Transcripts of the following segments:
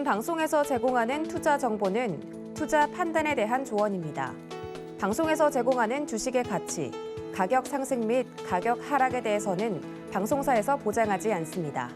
방송에서 제공하는 투자 정보는 투자 판단에 대한 조언입니다. 방송에서 제공하는 주식의 가치, 가격 상승 및 가격 하락에 대해서는 방송사에서 보장하지 않습니다.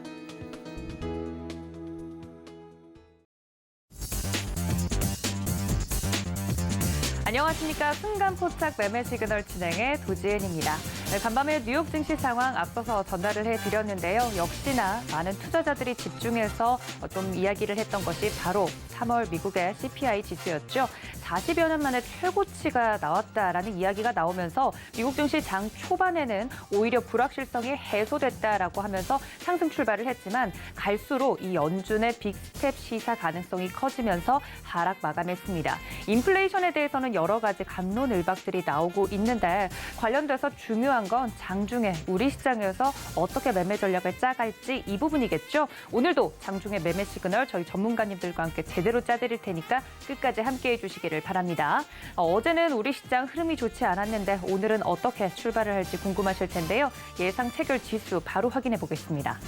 안녕하십니까. 순간 포착 매매 시그널 진행의 도지은입니다. 간밤에 뉴욕 증시 상황 앞서서 전달을 해드렸는데요. 역시나 많은 투자자들이 집중해서 좀 이야기를 했던 것이 바로 3월 미국의 CPI 지수였죠. 40여 년 만에 최고치가 나왔다라는 이야기가 나오면서 미국 증시 장 초반에는 오히려 불확실성이 해소됐다라고 하면서 상승 출발을 했지만 갈수록 이 연준의 빅스텝 시사 가능성이 커지면서 하락 마감했습니다. 인플레이션에 대해서는 여러 가지 갑론을박들이 나오고 있는데 관련돼서 중요한 건 장중에 우리 시장에서 어떻게 매매 전략을 짜갈지 이 부분이겠죠. 오늘도 장중에 매매 시그널 저희 전문가님들과 함께 제대로 짜드릴 테니까 끝까지 함께해 주시기를 바랍니다. 어제는 우리 시장 흐름이 좋지 않았는데 오늘은 어떻게 출발을 할지 궁금하실 텐데요. 예상 체결 지수 바로 확인해 보겠습니다.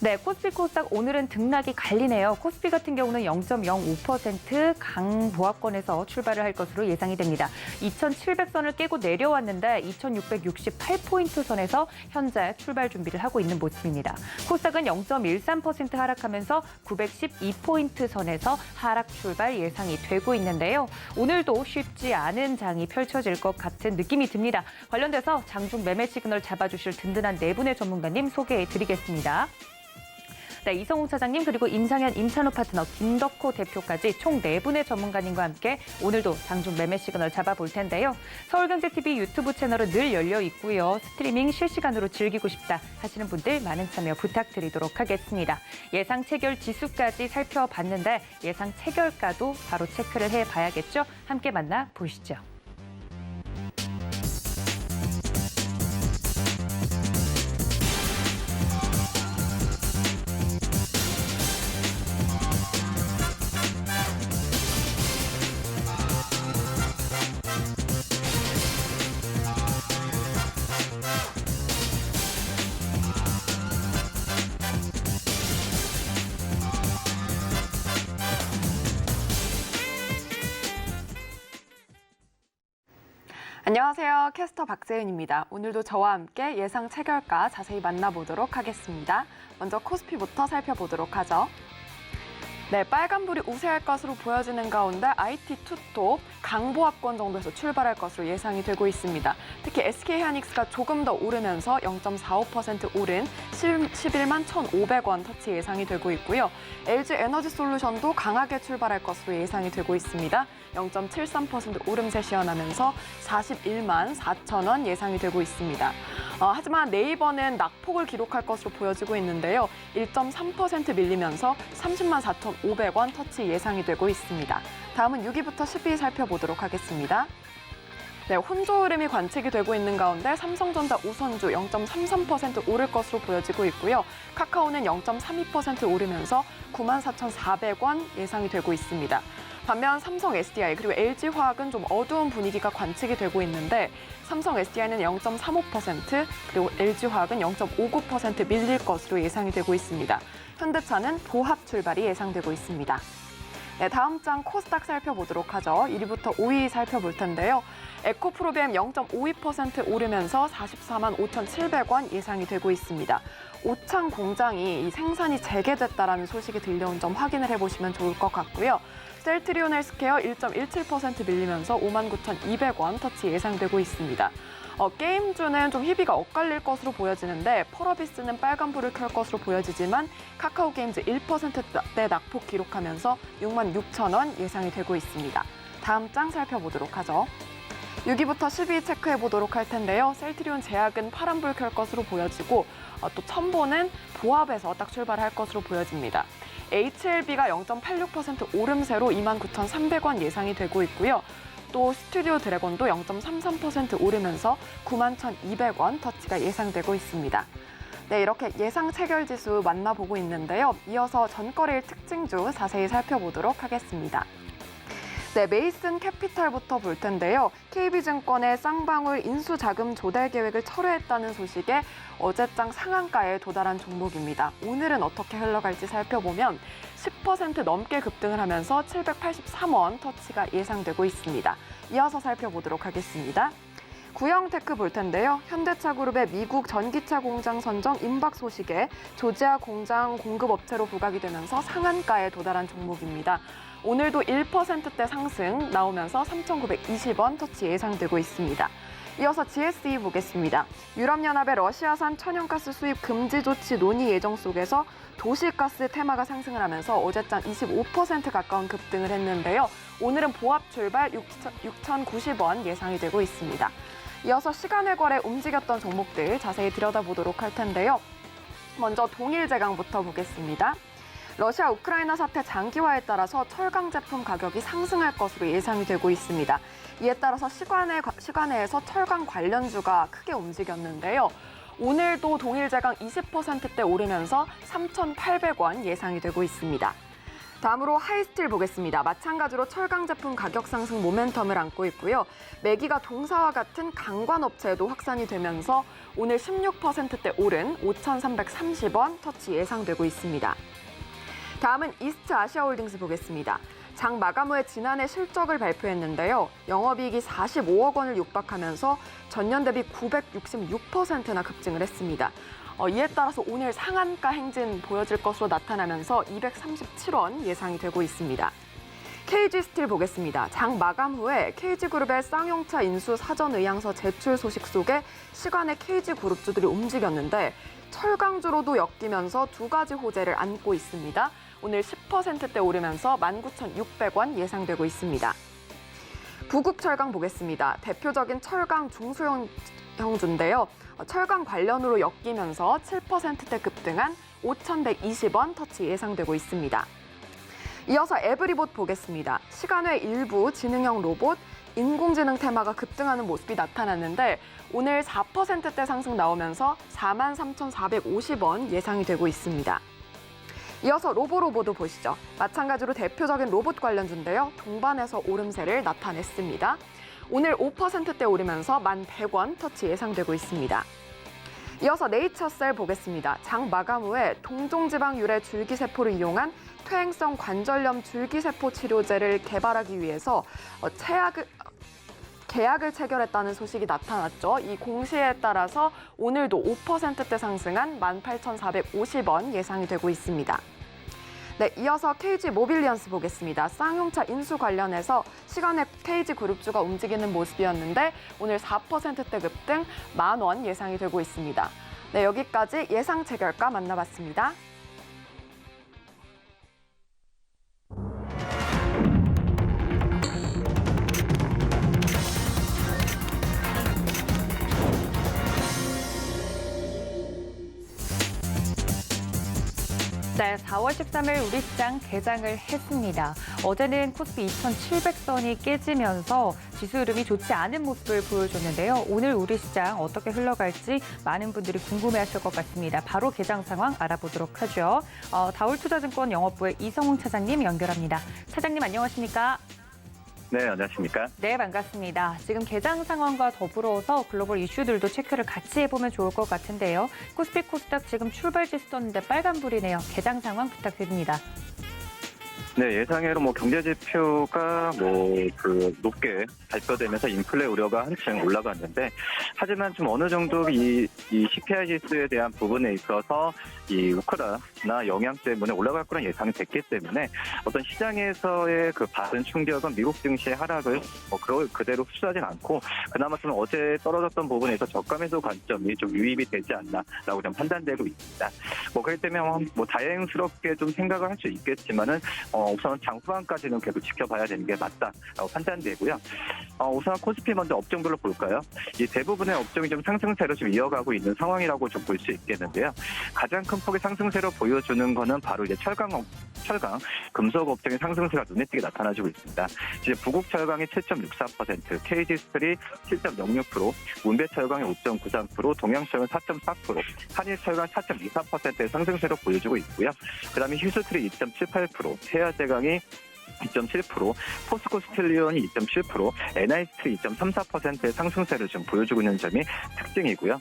네, 코스피 코스닥 오늘은 등락이 갈리네요. 코스피 같은 경우는 0.05% 강보합권에서 출발을 할 것으로 예상이 됩니다. 2,700선을 깨고 내려왔는데 2,668포인트 선에서 현재 출발 준비를 하고 있는 모습입니다. 코스닥은 0.13% 하락하면서 912포인트 선에서 하락 출발 예상이 되고 있는데요. 오늘도 쉽지 않은 장이 펼쳐질 것 같은 느낌이 듭니다. 관련돼서 장중 매매 시그널 잡아주실 든든한 네 분의 전문가님 소개해드리겠습니다. 네, 이성웅 차장님 그리고 임상현, 임찬호 파트너, 김덕호 대표까지 총 4분의 전문가님과 함께 오늘도 장중 매매 시그널 잡아볼 텐데요. 서울경제TV 유튜브 채널은 늘 열려 있고요. 스트리밍 실시간으로 즐기고 싶다 하시는 분들 많은 참여 부탁드리도록 하겠습니다. 예상 체결 지수까지 살펴봤는데 예상 체결가도 바로 체크를 해봐야겠죠. 함께 만나보시죠. 안녕하세요. 캐스터 박재은입니다. 오늘도 저와 함께 예상 체결가 자세히 만나보도록 하겠습니다. 먼저 코스피부터 살펴보도록 하죠. 네, 빨간불이 우세할 것으로 보여지는 가운데 IT 투톱 강보합권 정도에서 출발할 것으로 예상이 되고 있습니다. 특히 SK하이닉스가 조금 더 오르면서 0.45% 오른 11만 1,500원 터치 예상이 되고 있고요. LG에너지솔루션도 강하게 출발할 것으로 예상이 되고 있습니다. 0.73% 오름 세시현하면서 41만 4천원 예상이 되고 있습니다. 하지만 네이버는 낙폭을 기록할 것으로 보여지고 있는데요. 1.3% 밀리면서 30만 4,500원 터치 예상이 되고 있습니다. 다음은 6위부터 10위 살펴보도록 하겠습니다. 네, 혼조 흐름이 관측이 되고 있는 가운데 삼성전자 우선주 0.33% 오를 것으로 보여지고 있고요. 카카오는 0.32% 오르면서 94,400원 예상이 되고 있습니다. 반면 삼성 SDI 그리고 LG화학은 좀 어두운 분위기가 관측이 되고 있는데 삼성 SDI는 0.35% 그리고 LG화학은 0.59% 밀릴 것으로 예상이 되고 있습니다. 현대차는 보합 출발이 예상되고 있습니다. 네, 다음 장 코스닥 살펴보도록 하죠. 1위부터 5위 살펴볼 텐데요. 에코프로비엠 0.52% 오르면서 44만 5,700원 예상이 되고 있습니다. 오창 공장이 생산이 재개됐다라는 소식이 들려온 점 확인을 해보시면 좋을 것 같고요. 셀트리온 헬스케어 1.17% 밀리면서 59,200원 터치 예상되고 있습니다. 게임주는 좀 희비가 엇갈릴 것으로 보여지는데 펄어비스는 빨간불을 켤 것으로 보여지지만 카카오게임즈 1%대 낙폭 기록하면서 66,000원 예상이 되고 있습니다. 다음 장 살펴보도록 하죠. 6위부터 10위 체크해보도록 할 텐데요. 셀트리온 제약은 파란불 켤 것으로 보여지고 또 첨보는 보합에서 딱 출발할 것으로 보여집니다. HLB가 0.86% 오름세로 29,300원 예상이 되고 있고요. 또 스튜디오 드래곤도 0.33% 오르면서 91,200원 터치가 예상되고 있습니다. 네, 이렇게 예상 체결 지수 만나보고 있는데요. 이어서 전거래일 특징주 자세히 살펴보도록 하겠습니다. 네, 메이슨 캐피탈부터 볼 텐데요. KB증권의 쌍방울 인수자금 조달 계획을 철회했다는 소식에 어제장 상한가에 도달한 종목입니다. 오늘은 어떻게 흘러갈지 살펴보면 10% 넘게 급등을 하면서 783원 터치가 예상되고 있습니다. 이어서 살펴보도록 하겠습니다. 구형테크 볼 텐데요. 현대차그룹의 미국 전기차 공장 선정 임박 소식에 조지아 공장 공급업체로 부각이 되면서 상한가에 도달한 종목입니다. 오늘도 1%대 상승 나오면서 3,920원 터치 예상되고 있습니다. 이어서 GSE 보겠습니다. 유럽연합의 러시아산 천연가스 수입 금지 조치 논의 예정 속에서 도시가스 테마가 상승을 하면서 어제장 25% 가까운 급등을 했는데요. 오늘은 보합 출발 6,090원 예상이 되고 있습니다. 이어서 시간의 거래 움직였던 종목들 자세히 들여다보도록 할 텐데요. 먼저 동일제강부터 보겠습니다. 러시아 우크라이나 사태 장기화에 따라서 철강 제품 가격이 상승할 것으로 예상이 되고 있습니다. 이에 따라서 시간외에서 철강 관련주가 크게 움직였는데요. 오늘도 동일제강 20%대 오르면서 3,800원 예상이 되고 있습니다. 다음으로 하이스틸 보겠습니다. 마찬가지로 철강 제품 가격 상승 모멘텀을 안고 있고요. 매기가 동사와 같은 강관업체에도 확산이 되면서 오늘 16%대 오른 5,330원 터치 예상되고 있습니다. 다음은 이스트 아시아홀딩스 보겠습니다. 장 마감 후에 지난해 실적을 발표했는데요. 영업이익이 45억 원을 육박하면서 전년 대비 966%나 급증을 했습니다. 이에 따라서 오늘 상한가 행진 보여질 것으로 나타나면서 237원 예상이 되고 있습니다. KG스틸 보겠습니다. 장 마감 후에 KG그룹의 쌍용차 인수 사전 의향서 제출 소식 속에 시간에 KG그룹주들이 움직였는데 철강주로도 엮이면서 두 가지 호재를 안고 있습니다. 오늘 10%대 오르면서 19,600원 예상되고 있습니다. 부국철강 보겠습니다. 대표적인 철강 중소형주인데요. 철강 관련으로 엮이면서 7%대 급등한 5,120원 터치 예상되고 있습니다. 이어서 에브리봇 보겠습니다. 시간외 일부 지능형 로봇, 인공지능 테마가 급등하는 모습이 나타났는데 오늘 4%대 상승 나오면서 43,450원 예상이 되고 있습니다. 이어서 로보로보도 보시죠. 마찬가지로 대표적인 로봇 관련주인데요. 동반해서 오름세를 나타냈습니다. 오늘 5%대 오르면서 1,100원 터치 예상되고 있습니다. 이어서 네이처셀 보겠습니다. 장 마감 후에 동종지방 유래 줄기세포를 이용한 퇴행성 관절염 줄기세포 치료제를 개발하기 위해서 계약을 체결했다는 소식이 나타났죠. 이 공시에 따라서 오늘도 5%대 상승한 18,450원 예상이 되고 있습니다. 네, 이어서 KG 모빌리언스 보겠습니다. 쌍용차 인수 관련해서 시간에 KG그룹주가 움직이는 모습이었는데 오늘 4%대 급등 10,000원 예상이 되고 있습니다. 네, 여기까지 예상 체결가 만나봤습니다. 네, 4월 13일 우리 시장 개장을 했습니다. 어제는 코스피 2,700선이 깨지면서 지수 흐름이 좋지 않은 모습을 보여줬는데요. 오늘 우리 시장 어떻게 흘러갈지 많은 분들이 궁금해하실 것 같습니다. 바로 개장 상황 알아보도록 하죠. 다올투자증권 영업부의 이성웅 차장님 연결합니다. 차장님 안녕하십니까? 네, 안녕하십니까? 네, 반갑습니다. 지금 개장 상황과 더불어서 글로벌 이슈들도 체크를 같이 해보면 좋을 것 같은데요. 코스피 코스닥 지금 출발 지수 떴는데 빨간불이네요. 개장 상황 부탁드립니다. 네, 예상외로 경제 지표가 높게 발표되면서 인플레 우려가 한층 올라갔는데, 하지만 좀 어느 정도 이 CPI 지수에 대한 부분에 있어서 이 우크라이나 영향 때문에 올라갈 거란 예상이 됐기 때문에 어떤 시장에서의 그 받은 충격은 미국 증시의 하락을 그대로 흡수하진 않고 그나마 좀 어제 떨어졌던 부분에서 저가매수 관점이 좀 유입이 되지 않나라고 좀 판단되고 있습니다. 그렇기 때문에 다행스럽게 좀 생각을 할 수 있겠지만은 우선 장 후반까지는 계속 지켜봐야 되는 게 맞다라고 판단되고요. 우선 코스피 먼저 업종별로 볼까요? 이 대부분의 업종이 좀 상승세로 좀 이어가고 있는 상황이라고 좀 볼 수 있겠는데요. 가장 큰 폭의 상승세로 보여주는 거는 바로 이제 철강, 금속 업종의 상승세가 눈에 띄게 나타나지고 있습니다. 이제 부국철강이 7.64%, KG스틸이 7.06%, 문배철강이 5.93%, 동양철강 4.4%, 한일철강 4.24%의 상승세로 보여주고 있고요. 그다음에 휴스틸이 2.78%, 해화제강이 2.7%, 포스코 스틸리온이 2.7%, NI스틸이 2.34%의 상승세를 좀 보여주고 있는 점이 특징이고요.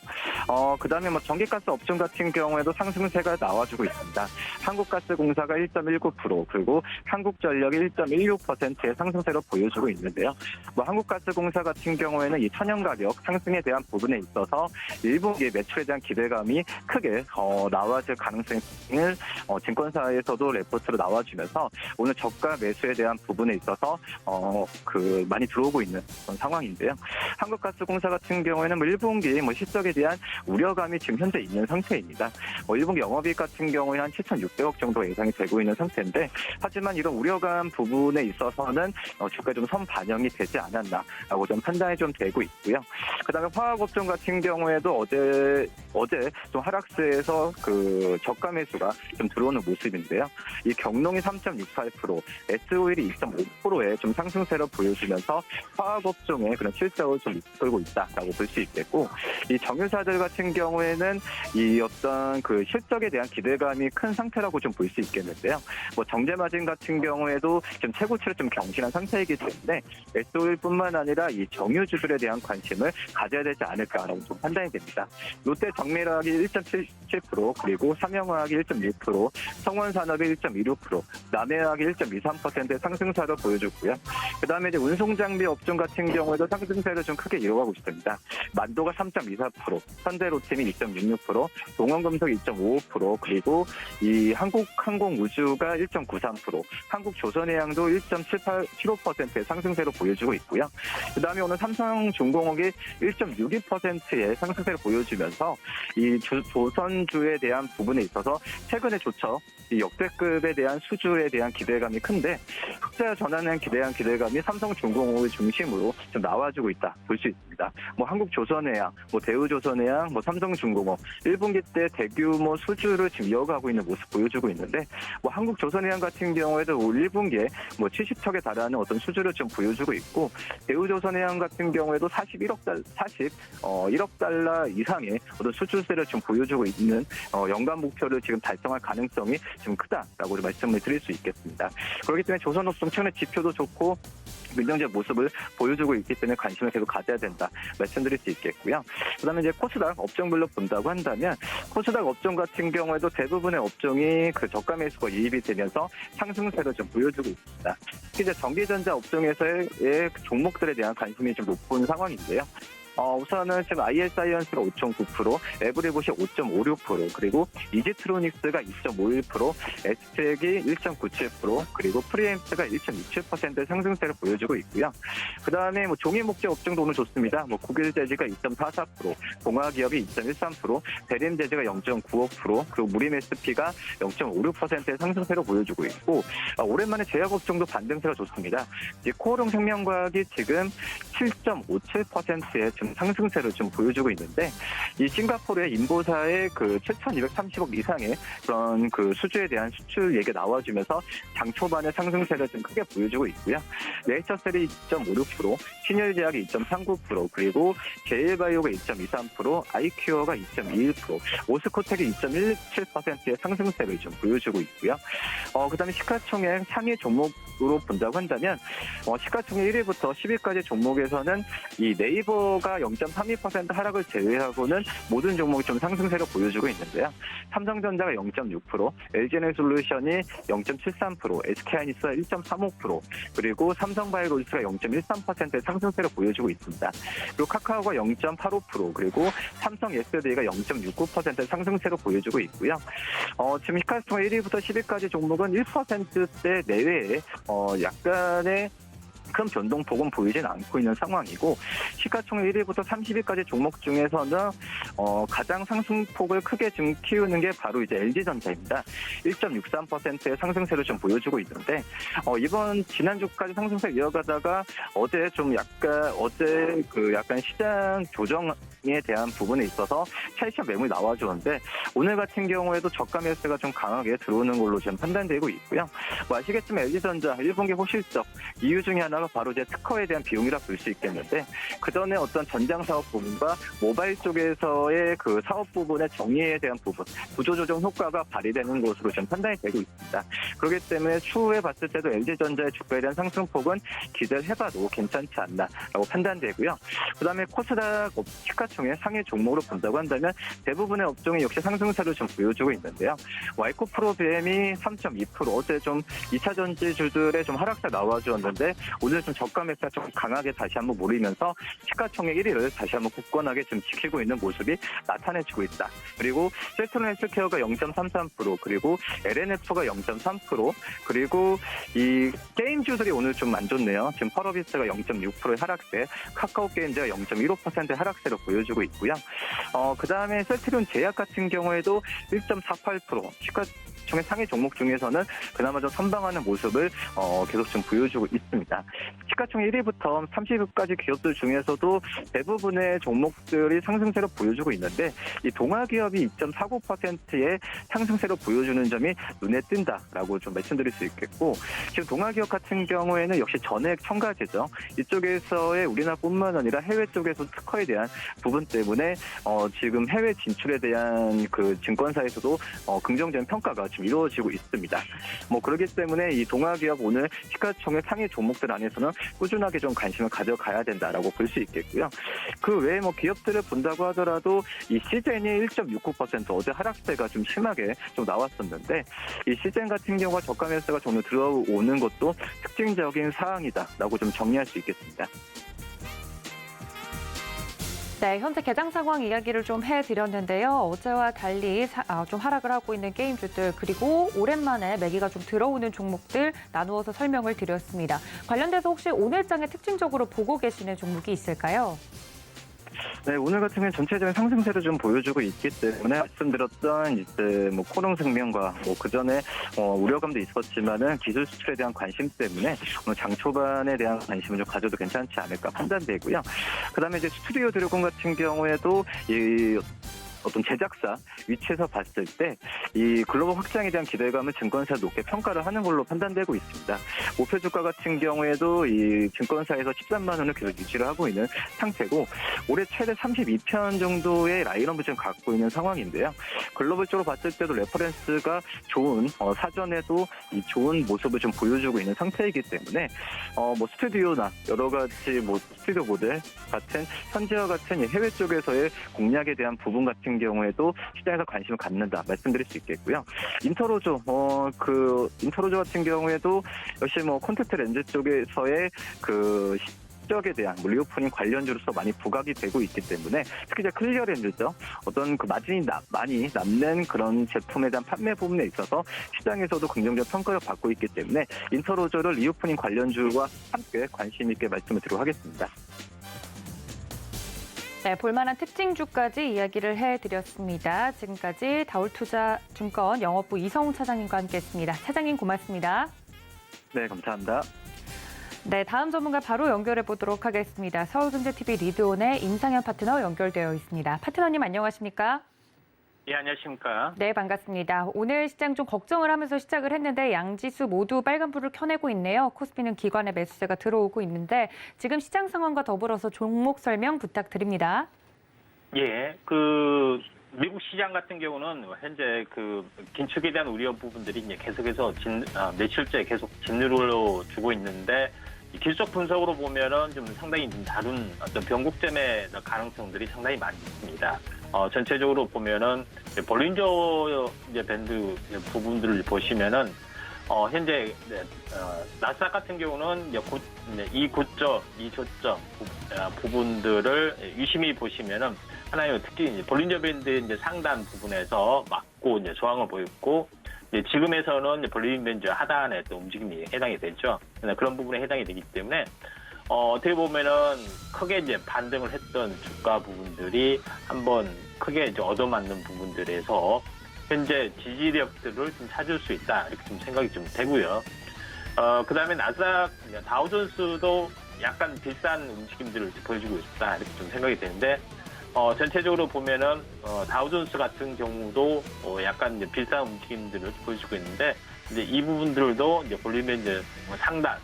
그다음에 전기가스 업종 같은 경우에도 상승세가 나와주고 있습니다. 한국가스공사가 1.19%, 그리고 한국전력이 1.16%의 상승세로 보여주고 있는데요. 한국가스공사 같은 경우에는 이 천연 가격 상승에 대한 부분에 있어서 1분기 매출에 대한 기대감이 크게 나와줄 가능성을 증권사에서도 레포트로 나와주면서 오늘 저가 매수에 대한 부분에 있어서 많이 들어오고 있는 그런 상황인데요. 한국가스공사 같은 경우에는 1분기 실적에 대한 우려감이 지금 현재 있는 상태입니다. 1분기 영업이익 같은 경우에 한 7,600억 정도 예상이 되고 있는 상태인데, 하지만 이런 우려감 부분에 있어서는 주가에 좀 선 반영이 되지 않았나라고 좀 판단이 좀 되고 있고요. 그다음에 화학업종 같은 경우에도 어제 좀 하락세에서 그 저가 매수가 좀 들어오는 모습인데요. 이 경농이 3.68%, S-오일이 2.5%의 좀 상승세를 보여주면서 화학업종의 그런 실적을 좀 이끌고 있다라고 볼 수 있겠고, 이 정유사들 같은 경우에는 이 어떤 그 실적에 대한 기대감이 큰 상태라고 좀 볼 수 있겠는데요. 정제마진 같은 경우에도 지금 최고치를 좀 경신한 상태이기 때문에 S-오일뿐만 아니라 이 정유주들에 대한 관심을 가져야 되지 않을까라고 좀 판단이 됩니다. 롯데 정밀화학이 1.77%, 그리고 삼양화학이 1.6%, 성원산업이 1.26%, 남해화학이 1.23%의 상승세를 보여줬고요. 그다음에 이제 운송장비 업종 같은 경우에도 상승세를 좀 크게 이어가고 있습니다. 만도가 3.24%, 현대로템이 2.66%, 동원금속이 2.55%, 그리고 이 한국항공우주가 1.93%, 한국조선해양도 1.75%의 상승세로 보여주고 있고요. 그다음에 오늘 삼성중공업이 1.62%의 상승세를 보여주면서 이 조선주에 대한 부분에 있어서 최근에 조처 이 역대급에 대한 수주에 대한 기대감이 큰데, 흑자 전환에 대한 기대감이 삼성중공업을 중심으로 좀 나와주고 있다 볼 수 있습니다. 한국조선해양, 대우조선해양, 삼성중공업 1분기 때 대규모 수주를 지금 이어가고 있는 모습 보여주고 있는데, 한국조선해양 같은 경우에도 1분기에 70척에 달하는 어떤 수주를 좀 보여주고 있고, 대우조선해양 같은 경우에도 41억 달러 이상의 어떤 수주세를 좀 보여주고 있는 연간 목표를 지금 달성할 가능성이 좀 크다라고 말씀을 드릴 수 있겠습니다. 그렇기 때문에 조선업종 최근에 지표도 좋고 긍정적 모습을 보여주고 있기 때문에 관심을 계속 가져야 된다 말씀드릴 수 있겠고요. 그다음에 이제 코스닥 업종별로 본다고 한다면, 코스닥 업종 같은 경우에도 대부분의 업종이 그 저가 매수가 유입이 되면서 상승세를 좀 보여주고 있습니다. 특히 이제 전기전자 업종에서의 종목들에 대한 관심이 좀 높은 상황인데요. 우선은 지금 IL사이언스가 5.9%, 에브리봇이 5.56%, 그리고 이지트로닉스가 2.51%, 에스텍이 1.97%, 그리고 프리엠스가 1.27%의 상승세를 보여주고 있고요. 그 다음에 종이 목재 업종도 오늘 좋습니다. 국일재지가 2.44%, 동아기업이 2.13%, 대림재지가 0.95%, 그리고 무림SP가 0.56%의 상승세를 보여주고 있고, 오랜만에 제약업종도 반등세가 좋습니다. 코오롱 생명과학이 지금 7.57%의 지금 상승세를 좀 보여주고 있는데, 이 싱가포르의 인보사의 그 7,230억 이상의 그런 그 수주에 대한 수출 얘기가 나와주면서 장 초반에 상승세를 좀 크게 보여주고 있고요. 네이처셀이 2.56%, 신일제약이 2.39%, 그리고 제일바이오가 2.23%, 아이큐어가 2.21%, 오스코텍이 2.17%의 상승세를 좀 보여주고 있고요. 그다음에 시가총액 상위 종목으로 본다고 한다면, 시가총액 1위부터 10위까지 종목에서는 이 네이버가 0.32% 하락을 제외하고는 모든 종목이 좀 상승세를 보여주고 있는데요. 삼성전자가 0.6%, LG에너지솔루션이 0.73%, SK하이닉스가 1.35%, 그리고 삼성바이오로직스가 0.13%의 상승세를 보여주고 있습니다. 그리고 카카오가 0.85%, 그리고 삼성 SDI가 0.69%의 상승세를 보여주고 있고요. 지금 시가총액 1위부터 10위까지 종목은 1%대 내외에 약간의 큰 변동폭은 보이진 않고 있는 상황이고, 시가총액 1위부터 30위까지 종목 중에서는 가장 상승폭을 크게 좀 키우는 게 바로 이제 LG전자입니다. 1.63%의 상승세를 좀 보여주고 있는데, 지난주까지 상승세 이어가다가 어제 약간 시장 조정에 대한 부분에 있어서 차익시장 매물이 나와주는데, 오늘 같은 경우에도 저가 매수가 좀 강하게 들어오는 걸로 지금 판단되고 있고요. 아시겠지만 LG전자 1분기 호실적 이유 중에 하나가 하나가 바로 이제 특허에 대한 비용이라 볼 수 있겠는데, 그 전에 어떤 전장 사업 부분과 모바일 쪽에서의 그 사업 부분의 정리에 대한 부분, 구조조정 효과가 발휘되는 것으로 좀 판단이 되고 있습니다. 그렇기 때문에 추후에 봤을 때도 LG전자의 주가에 대한 상승폭은 기대를 해봐도 괜찮지 않나라고 판단되고요. 그다음에 코스닥 시가총액 상위 종목으로 본다고 한다면 대부분의 업종이 역시 상승세를 좀 보여주고 있는데요. 와이코프로비엠이 3.2%, 어제 좀 2차 전지주들의 좀 하락세 나와주었는데 오늘 좀 저가 매수가 좀 강하게 다시 한번 몰리면서 시가총액 1위를 다시 한번 굳건하게 좀 지키고 있는 모습이 나타내지고 있다. 그리고 셀트론 헬스케어가 0.33%, 그리고 LNF가 0.3%, 그리고 이 게임주들이 오늘 좀 안 좋네요. 지금 펄어비스가 0.6%의 하락세, 카카오게임즈가 0.15%의 하락세를 보여주고 있고요. 그다음에 셀트리온 제약 같은 경우에도 1.48%, 시가총액 상위 종목 중에서는 그나마 좀 선방하는 모습을 계속 좀 보여주고 있습니다. 시가총액 1위부터 30위까지 기업들 중에서도 대부분의 종목들이 상승세를 보여주고 있는데 이 동아기업이 2.49%의 상승세를 보여주는 점이 눈에 띈다라고 좀 말씀드릴 수 있겠고, 지금 동아기업 같은 경우에는 역시 전액 첨가제죠. 이쪽에서의 우리나라뿐만 아니라 해외 쪽에서 특허에 대한 부분 때문에 지금 해외 진출에 대한 그 증권사에서도 긍정적인 평가가 지금 이루어지고 있습니다. 그렇기 때문에 이 동아기업 오늘 시가총액 상위 종목들 안에서는 꾸준하게 좀 관심을 가져가야 된다라고 볼 수 있겠고요. 그 외에 기업들을 본다고 하더라도 이 시젠이 1.69%, 어제 하락세가 좀 심하게 좀 나왔었는데 이 시젠 같은 경우가 저가 매수가 좀 들어오는 것도 특징적인 사항이다라고 좀 정리할 수 있겠습니다. 네, 현재 개장 상황 이야기를 좀 해드렸는데요. 어제와 달리 좀 하락을 하고 있는 게임주들, 그리고 오랜만에 매기가 좀 들어오는 종목들 나누어서 설명을 드렸습니다. 관련돼서 혹시 오늘장에 특징적으로 보고 계시는 종목이 있을까요? 네, 오늘 같은 경우는 전체적인 상승세를 좀 보여주고 있기 때문에 말씀드렸던 이제 코롱생명과 그 전에 우려감도 있었지만은 기술 수출에 대한 관심 때문에 오늘 장 초반에 대한 관심을 좀 가져도 괜찮지 않을까 판단되고요. 그다음에 이제 스튜디오 드래곤 같은 경우에도 이 어떤 제작사 위치에서 봤을 때 이 글로벌 확장에 대한 기대감을 증권사가 높게 평가를 하는 걸로 판단되고 있습니다. 목표 주가 같은 경우에도 이 증권사에서 13만 원을 계속 유지를 하고 있는 상태고 올해 최대 32편 정도의 라인업을 지금 갖고 있는 상황인데요. 글로벌적으로 봤을 때도 레퍼런스가 좋은 사전에도 이 좋은 모습을 좀 보여주고 있는 상태이기 때문에 스튜디오나 여러 가지 스튜디오 모델 같은 현재와 같은 해외 쪽에서의 공략에 대한 부분 같은 경우에도 시장에서 관심을 갖는다 말씀드릴 수 있겠고요. 인터로조 인터로조 같은 경우에도 역시 콘택트 렌즈 쪽에서의 그 실적에 대한 리오프닝 관련주로서 많이 부각이 되고 있기 때문에 특히 이제 클리어 렌즈죠. 어떤 그 마진이 많이 남는 그런 제품에 대한 판매 부분에 있어서 시장에서도 긍정적 평가를 받고 있기 때문에 인터로조를 리오프닝 관련주와 함께 관심 있게 말씀을 드리도록 하겠습니다. 네, 볼만한 특징주까지 이야기를 해드렸습니다. 지금까지 다올투자증권 영업부 이성훈 차장님과 함께했습니다. 차장님 고맙습니다. 네, 감사합니다. 네, 다음 전문가 바로 연결해 보도록 하겠습니다. 서울경제TV 리드온의 임상현 파트너 연결되어 있습니다. 파트너님 안녕하십니까? 예, 안녕하십니까? 네, 반갑습니다. 오늘 시장 좀 걱정을 하면서 시작을 했는데 양지수 모두 빨간불을 켜내고 있네요. 코스피는 기관의 매수세가 들어오고 있는데 지금 시장 상황과 더불어서 종목 설명 부탁드립니다. 예, 미국 시장 같은 경우는 현재 긴축에 대한 우려 부분들이 이제 계속해서 며칠째 계속 진루로 주고 있는데 기술적 분석으로 보면은 좀 상당히 좀 다른 어떤 변곡점의 가능성들이 상당히 많이 있습니다. 전체적으로 보면은 볼린저 밴드 부분들을 보시면은 현재 나스닥 같은 경우는 이 저점 부분들을 유심히 보시면은 하나의 특히 볼린저 밴드 상단 부분에서 막고 저항을 보였고 지금에서는 볼린저 밴드 하단의 또 움직임이 해당이 되죠. 그런 부분에 해당이 되기 때문에 어떻게 보면은 크게 반등을 했던 주가 부분들이 한번 크게 얻어맞는 부분들에서 현재 지지력들을 좀 찾을 수 있다 이렇게 좀 생각이 좀 되고요. 그다음에 나스닥 다우존스도 약간 비싼 움직임들을 보여주고 있다 이렇게 좀 생각이 되는데 전체적으로 보면은 다우존스 같은 경우도 약간 비싼 움직임들을 보여주고 있는데 이제 이 부분들도 볼륨의 상단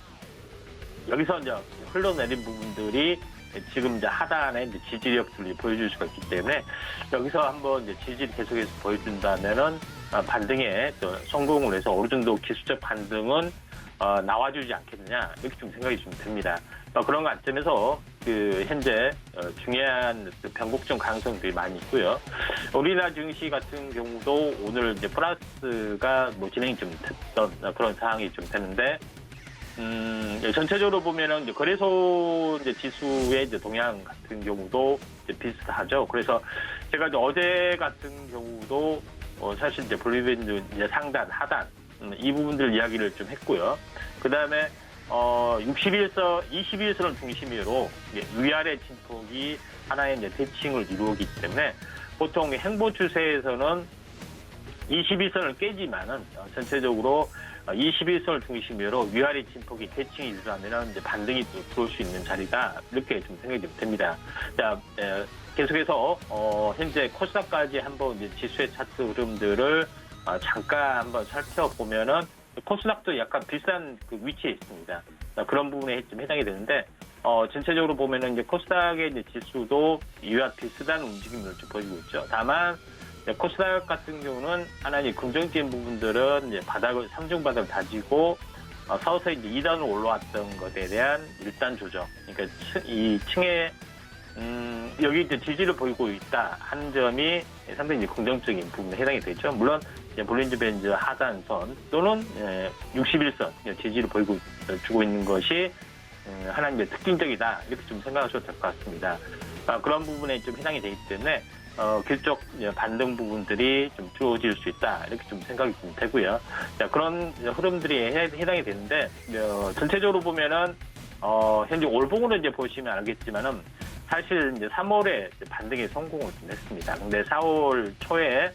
여기서 이제 흘러내린 부분들이 지금 이제 하단의 이제 지지력들을 보여줄 수가 있기 때문에 여기서 한번 이제 지지를 계속해서 보여준다면은 반등에 또 성공을 해서 어느 정도 기술적 반등은 나와주지 않겠느냐 이렇게 좀 생각이 좀 듭니다. 그런 관점에서 그 현재 중요한 변곡점 가능성들이 많이 있고요. 우리나라 증시 같은 경우도 오늘 이제 플러스가 뭐 진행이 좀 됐던 그런 상황이 좀 되는데. 전체적으로 보면은 이제 거래소 이제 지수의 이제 동향 같은 경우도 이제 비슷하죠. 그래서 제가 이제 어제 같은 경우도 사실 이제 볼리벤 이제 상단, 하단 이 부분들 이야기를 좀 했고요. 그 다음에 21선을 중심으로 위아래 진폭이 하나의 이제 대칭을 이루기 때문에 보통 행보 추세에서는 21선을 깨지만은 전체적으로 21선을 중심으로 위아래 진폭이 대칭이 일어나면 이제 반등이 또 들어올 수 있는 자리다 이렇게 좀 생각이 좀 됩니다. 자, 계속해서 현재 코스닥까지 한번 이제 지수의 차트 흐름들을 잠깐 한번 살펴보면은 코스닥도 약간 비슷한 그 위치에 있습니다. 그런 부분에 좀 해당이 되는데 전체적으로 보면은 이제 코스닥의 이제 지수도 이와 비슷한 움직임을 좀 보여주고 있죠. 다만 코스닥 같은 경우는 하나의 긍정적인 부분들은 이제 바닥을 3중 바닥을 다지고 서서히 이제 2단으로 올라왔던 것에 대한 1단 조정. 그러니까 이 층에 여기 이제 지지를 보이고 있다 한 점이 상당히 이제 긍정적인 부분에 해당이 되죠. 물론 볼린저 밴드 하단선 또는 61선 지지를 주고 있는 것이 하나의 특징적이다 이렇게 좀 생각하셔도 될 것 같습니다. 그런 부분에 좀 해당이 되기 때문에 기술적 반등 부분들이 좀 주어질 수 있다 이렇게 좀 생각이 좀 되고요. 자, 그런 흐름들이 해당이 되는데 전체적으로 보면은 현재 월봉으로 이제 보시면 알겠지만은 사실 이제 3월에 반등에 성공을 좀 했습니다. 근데 4월 초에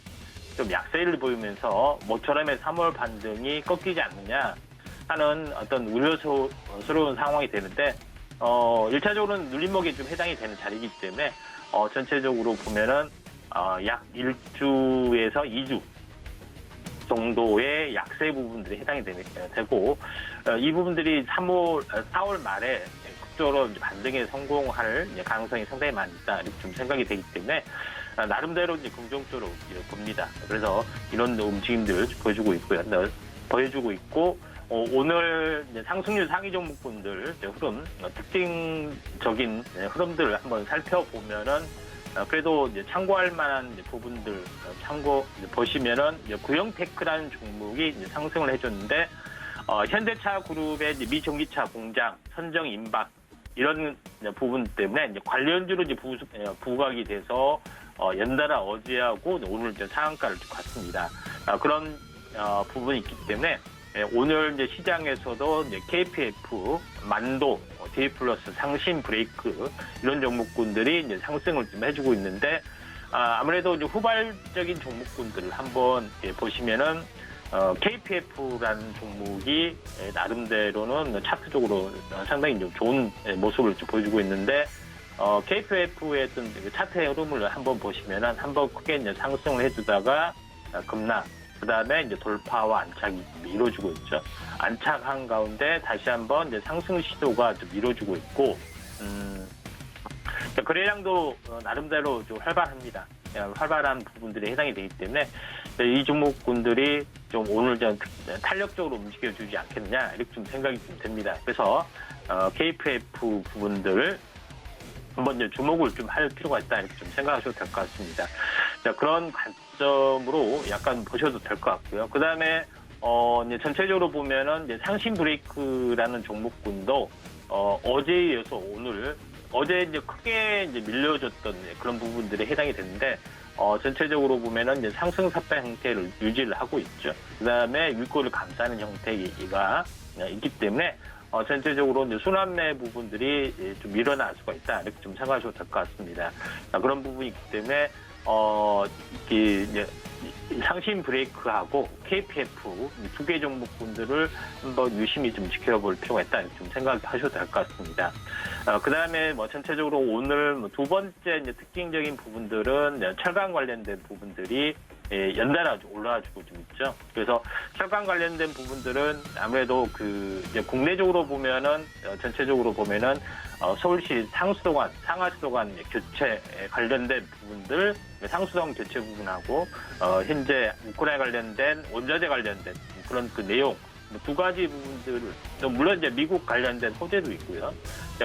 좀 약세를 보이면서 모처럼의 3월 반등이 꺾이지 않느냐 하는 어떤 우려스러운 상황이 되는데 1차적으로는 눌림목에 좀 해당이 되는 자리이기 때문에 전체적으로 보면은 약 1주에서 2주 정도의 약세 부분들이 해당이 되고 이 부분들이 4월 말에 극적으로 반등에 성공할 가능성이 상당히 많이 있다 이렇게 좀 생각이 되기 때문에 나름대로 이제 긍정적으로 봅니다. 그래서 이런 움직임들 보여주고 있고 오늘 이제 상승률 상위 종목군들 흐름 특징적인 흐름들을 한번 살펴보면은 그래도 이제 참고할 만한 이제 부분들 보시면은 구형테크라는 종목이 이제 상승을 해줬는데 현대차 그룹의 이제 미전기차 공장 선정 임박 이런 부분 때문에 이제 관련주로 이제 부각이 돼서 연달아 어제하고 오늘 이제 상한가를 갔습니다. 그런 부분이 있기 때문에 오늘 이제 시장에서도 이제 KPF, 만도, 데이플러스, 상신 브레이크 이런 종목군들이 이제 상승을 좀 해주고 있는데 아무래도 이제 후발적인 종목군들을 한번 보시면은 KPF라는 종목이 나름대로는 차트적으로 상당히 좀 좋은 모습을 좀 보여주고 있는데 KPF의 어떤 차트의 흐름을 한번 보시면은 한번 크게 이제 상승을 해주다가 급락. 그 다음에 이제 돌파와 안착이 이루어지고 있죠. 안착한 가운데 다시 한번 이제 상승 시도가 좀 이루어지고 있고, 거래량도 나름대로 좀 활발합니다. 활발한 부분들이 해당이 되기 때문에 이 종목군들이 좀 오늘 좀 탄력적으로 움직여주지 않겠느냐 이렇게 좀 생각이 좀 됩니다. 그래서 KPF 부분들 한번 이제 주목을 좀 할 필요가 있다 이렇게 좀 생각하셔도 될 것 같습니다. 자, 그런 관점으로 약간 보셔도 될 것 같고요. 그 다음에 이제 전체적으로 보면은 이제 상신 브레이크라는 종목군도 어제에 이어서 오늘 어제 이제 크게 이제 밀려줬던 그런 부분들이 해당이 됐는데 전체적으로 보면은 이제 상승 삽발 형태를 유지를 하고 있죠. 그 다음에 윗골을 감싸는 형태가 있기 때문에 전체적으로 이제 순환매 부분들이 좀 일어날 수가 있다 이렇게 좀 생각하셔도 될 것 같습니다. 그런 부분이 있기 때문에 이제 상신 브레이크하고 KPF 두 개 종목군들을 한번 유심히 좀 지켜볼 필요가 있다 이렇게 좀 생각하셔도 될 것 같습니다. 그 다음에 전체적으로 오늘 두 번째 이제 특징적인 부분들은 철강 관련된 부분들이 연달아 올라와주고 좀 있죠. 그래서 철강 관련된 부분들은 아무래도 이제 국내적으로 보면은 전체적으로 보면은 서울시 상수도관, 상하수도관 교체 관련된 부분들, 상수도관 교체 부분하고 현재 우크라이나 관련된 원자재 관련된 그런 그 내용 두 가지 부분들, 물론 이제 미국 관련된 호재도 있고요.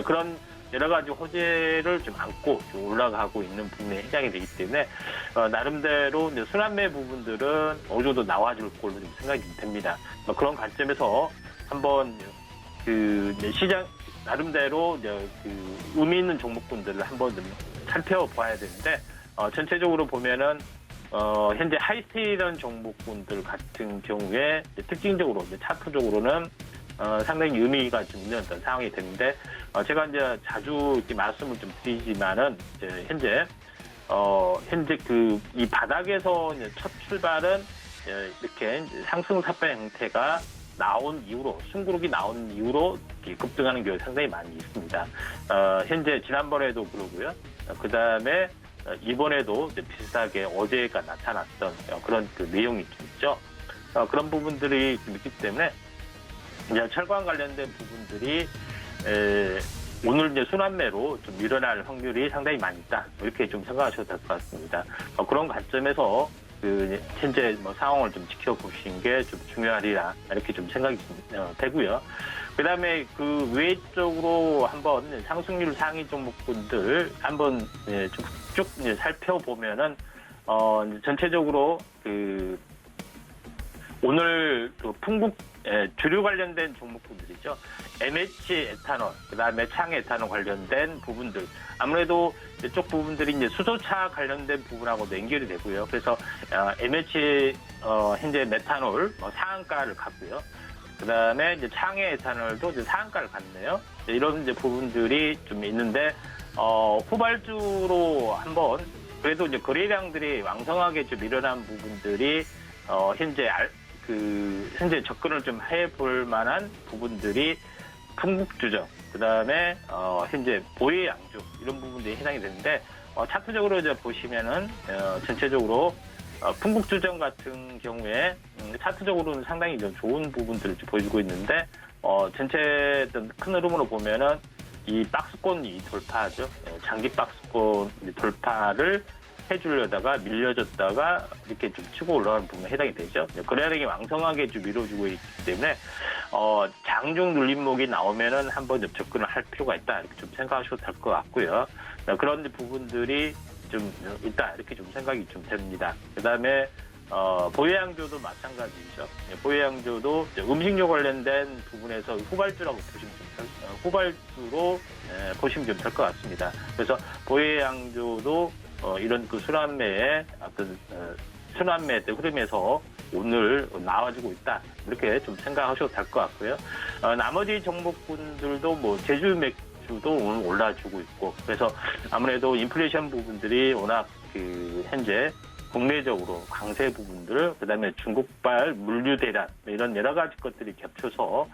그런 여러 가지 호재를 좀 안고 좀 올라가고 있는 부분에 해당이 되기 때문에 나름대로 이제 순환매 부분들은 어느 정도 나와줄 걸로 좀 생각이 좀 됩니다. 그런 관점에서 한번 이제 시장 나름대로 이제 의미 있는 종목군들을 한번 좀 살펴봐야 되는데 전체적으로 보면은 현재 하이스테이런 종목군들 같은 경우에 특징적으로 이제 차트적으로는 상당히 의미가 좀 있는 어떤 상황이 되는데 제가 이제 자주 이렇게 말씀을 좀 드리지만은 이제 현재 이 바닥에서 이제 첫 출발은 이렇게 이제 상승 삽발 형태가 나온 이후로 숨고르기 나온 이후로 급등하는 경우 상당히 많이 있습니다. 현재 지난번에도 그러고요. 그 다음에 이번에도 이제 비슷하게 어제가 나타났던 그런 그 내용이 좀 있죠. 그런 부분들이 좀 있기 때문에 이제 철강 관련된 부분들이 오늘 이제 순환매로 좀 밀어날 확률이 상당히 많이 있다. 이렇게 좀 생각하셔도 될 것 같습니다. 그런 관점에서 현재 상황을 좀 지켜보시는 게 좀 중요하리라 이렇게 좀 생각이 되고요. 그다음에 그 외적으로 한번 상승률 상위 종목군들 한번 좀 쭉 살펴보면은 전체적으로 오늘 풍국 주류 관련된 종목군들이죠. MH 에탄올, 그다음에 창 에탄올 관련된 부분들. 아무래도 이쪽 부분들이 이제 수소차 관련된 부분하고도 연결이 되고요. 그래서 MH 현재 메탄올 상한가를 갔고요. 그다음에 이제 창의 에탄올도 이제 상한가를 갔네요. 이런 이제 부분들이 좀 있는데 후발주로 한번 그래도 이제 거래량들이 왕성하게 좀 일어난 부분들이 현재 현재 접근을 좀 해볼 만한 부분들이 풍국주죠. 그 다음에 현재 보혜양주 이런 부분들이 해당이 되는데 차트적으로 이제 보시면은 전체적으로 풍국주점 같은 경우에 차트적으로는 상당히 좀 좋은 부분들을 보여주고 있는데 전체 큰 흐름으로 보면은 이 박스권 돌파죠. 장기 박스권 돌파를 해주려다가 밀려졌다가 이렇게 좀 치고 올라가는 부분에 해당이 되죠. 거래량이 왕성하게 좀 밀어주고 있기 때문에 장중 눌림목이 나오면은 한번 접근을 할 필요가 있다 이렇게 좀 생각하셔도 될 것 같고요. 그런 부분들이 좀 있다 이렇게 좀 생각이 좀 됩니다. 그다음에 보혜양조도 마찬가지죠. 보혜양조도 음식료 관련된 부분에서 후발주라고 보시면 후발주로 보시면 좀 될 것 같습니다. 그래서 보혜양조도 이런 그 순환매의 어떤 순환매의 흐름에서 오늘 나와주고 있다 이렇게 좀 생각하셔도 될 것 같고요. 나머지 종목군들도 제주 맥주도 오늘 올라주고 있고 그래서 아무래도 인플레이션 부분들이 워낙 현재 국내적으로 강세 부분들, 그다음에 중국발 물류 대란 이런 여러 가지 것들이 겹쳐서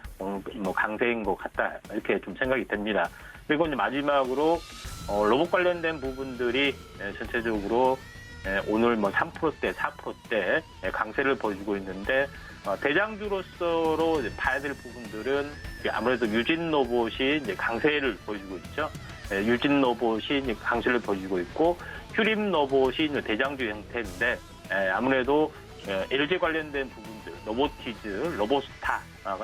강세인 것 같다 이렇게 좀 생각이 됩니다. 그리고 이제 마지막으로 로봇 관련된 부분들이 전체적으로 오늘 3%대, 4%대 강세를 보여주고 있는데 대장주로서로 봐야 될 부분들은 아무래도 유진 로봇이 이제 강세를 보여주고 있죠. 유진 로봇이 이제 강세를 보여주고 있고 휴림 로봇이 이제 대장주 형태인데 아무래도 LG 관련된 부분들, 로보티즈, 로보스타,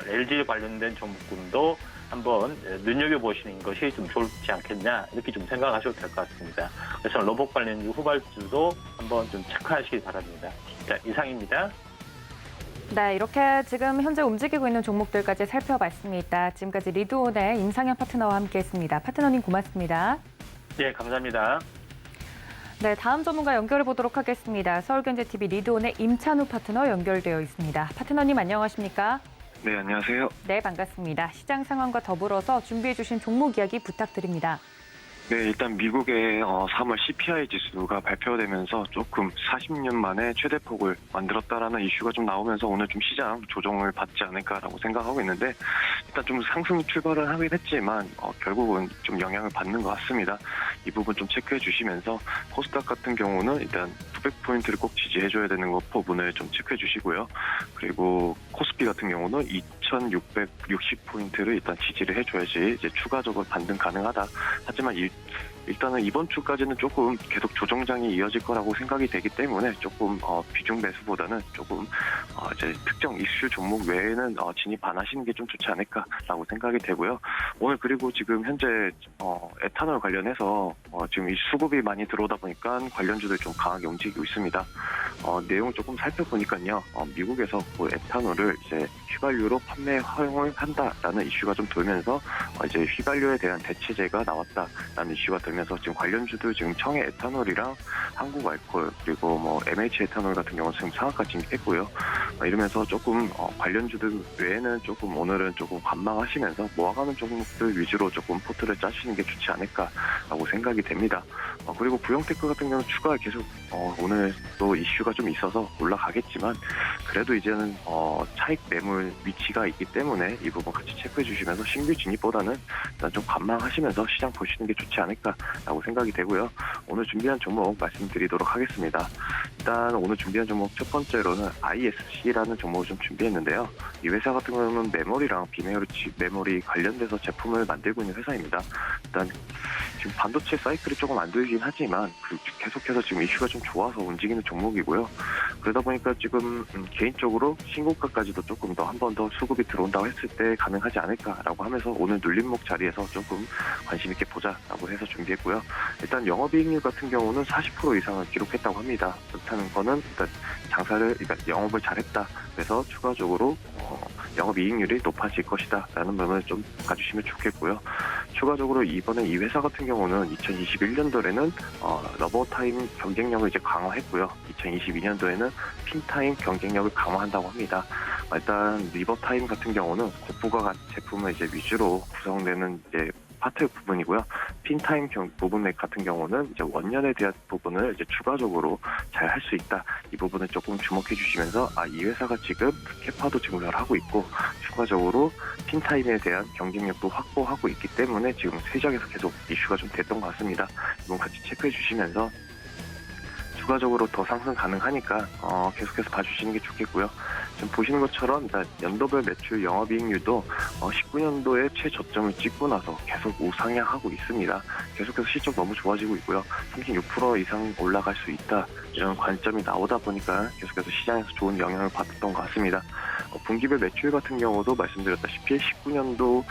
LG 관련된 종목군도 한번 눈여겨보시는 것이 좀 좋지 않겠냐 이렇게 좀 생각하셔도 될 것 같습니다. 그래서 로봇 관련 후발주도 한번 좀 체크하시기 바랍니다. 자, 이상입니다. 네, 이렇게 지금 현재 움직이고 있는 종목들까지 살펴봤습니다. 지금까지 리드온의 임상현 파트너와 함께했습니다. 파트너님 고맙습니다. 네, 감사합니다. 네, 다음 전문가 연결해 보도록 하겠습니다. 서울경제TV 리드온의 임찬우 파트너 연결되어 있습니다. 파트너님 안녕하십니까? 네, 안녕하세요. 네, 반갑습니다. 시장 상황과 더불어서 준비해 주신 종목 이야기 부탁드립니다. 네, 일단 미국의 3월 CPI 지수가 발표되면서 조금 40년 만에 최대폭을 만들었다라는 이슈가 좀 나오면서 오늘 좀 시장 조정을 받지 않을까라고 생각하고 있는데 일단 좀 상승 출발을 하긴 했지만 결국은 좀 영향을 받는 것 같습니다. 이 부분 좀 체크해 주시면서 코스닥 같은 경우는 일단 900포인트를 꼭 지지해줘야 되는 것 부분을 좀 체크해 주시고요. 그리고 코스피 같은 경우는 2660포인트를 일단 지지를 해줘야지 이제 추가적으로 반등 가능하다. 하지만 일단은 이번 주까지는 조금 계속 조정장이 이어질 거라고 생각이 되기 때문에 조금 비중 매수보다는 조금 이제 특정 이슈 종목 외에는 진입 안 하시는 게 좀 좋지 않을까라고 생각이 되고요. 오늘 그리고 지금 현재 에탄올 관련해서 지금 이 수급이 많이 들어오다 보니까 관련주들 좀 강하게 움직이고 있습니다. 내용 조금 살펴보니까요. 미국에서 그 에탄올을 이제 휘발유로 판매 허용을 한다라는 이슈가 좀 돌면서 이제 휘발유에 대한 대체제가 나왔다라는 이슈가 들면서 지금 관련주들 지금 청해 에탄올이랑 한국 알코올 그리고 뭐 MH 에탄올 같은 경우는 지금 상한가 진입했고요. 이러면서 조금 관련주들 외에는 조금 오늘은 조금 관망하시면서 모아가는 종목들 위주로 조금 포트를 짜시는 게 좋지 않을까라고 생각이 됩니다. 그리고 부영테크 같은 경우는 추가 계속 오늘 또 이슈가 좀 있어서 올라가겠지만 그래도 이제는 차익 매물 위치가 있기 때문에 이 부분 같이 체크해 주시면서 신규 진입보다는 일단 좀 관망하시면서 시장 보시는 게 좋지 않을까라고 생각이 되고요. 오늘 준비한 종목 말씀드리도록 하겠습니다. 일단 오늘 준비한 종목 첫 번째로는 ISC라는 종목을 좀 준비했는데요. 이 회사 같은 경우는 메모리랑 비메모리 관련돼서 제품을 만들고 있는 회사입니다. 일단 지금 반도체 사이클이 조금 안 들긴 하지만 계속해서 지금 이슈가 좀 좋아서 움직이는 종목이고요. 그러다 보니까 지금 개인적으로 신고가까지도 조금 더 한 번 더 수급이 들어온다고 했을 때 가능하지 않을까라고 하면서 오늘 눌림목 자리에서 조금 관심 있게 보자라고 해서 준비했고요. 일단 영업이익률 같은 경우는 40% 이상을 기록했다고 합니다. 그렇다는 거는 일단 그러니까 영업을 잘했다. 그래서 추가적으로 영업이익률이 높아질 것이다 라는 부분을 좀 봐주시면 좋겠고요. 추가적으로 이번에 이 회사 같은 경우는 2021년도에는 러버타임 경쟁력을 이제 강화했고요. 2022년도에는 핀타임 경쟁력을 강화한다고 합니다. 일단 리버타임 같은 경우는 고부가 제품을 이제 위주로 구성되는 이제 파트 부분이고요. 핀타임 부분 같은 경우는 이제 원년에 대한 부분을 이제 추가적으로 잘 할 수 있다. 이 부분을 조금 주목해 주시면서 이 회사가 지금 캐파도 증가를 하고 있고 추가적으로 핀타임에 대한 경쟁력도 확보하고 있기 때문에 지금 시장에서 계속 이슈가 좀 됐던 것 같습니다. 이건 같이 체크해 주시면서 추가적으로 더 상승 가능하니까 계속해서 봐주시는 게 좋겠고요. 지금 보시는 것처럼 일단 연도별 매출 영업이익률도 19년도에 최저점을 찍고 나서 계속 우상향하고 있습니다. 계속해서 실적 너무 좋아지고 있고요. 36% 이상 올라갈 수 있다. 이런 관점이 나오다 보니까 계속해서 시장에서 좋은 영향을 받았던 것 같습니다. 분기별 매출 같은 경우도 말씀드렸다시피 19년도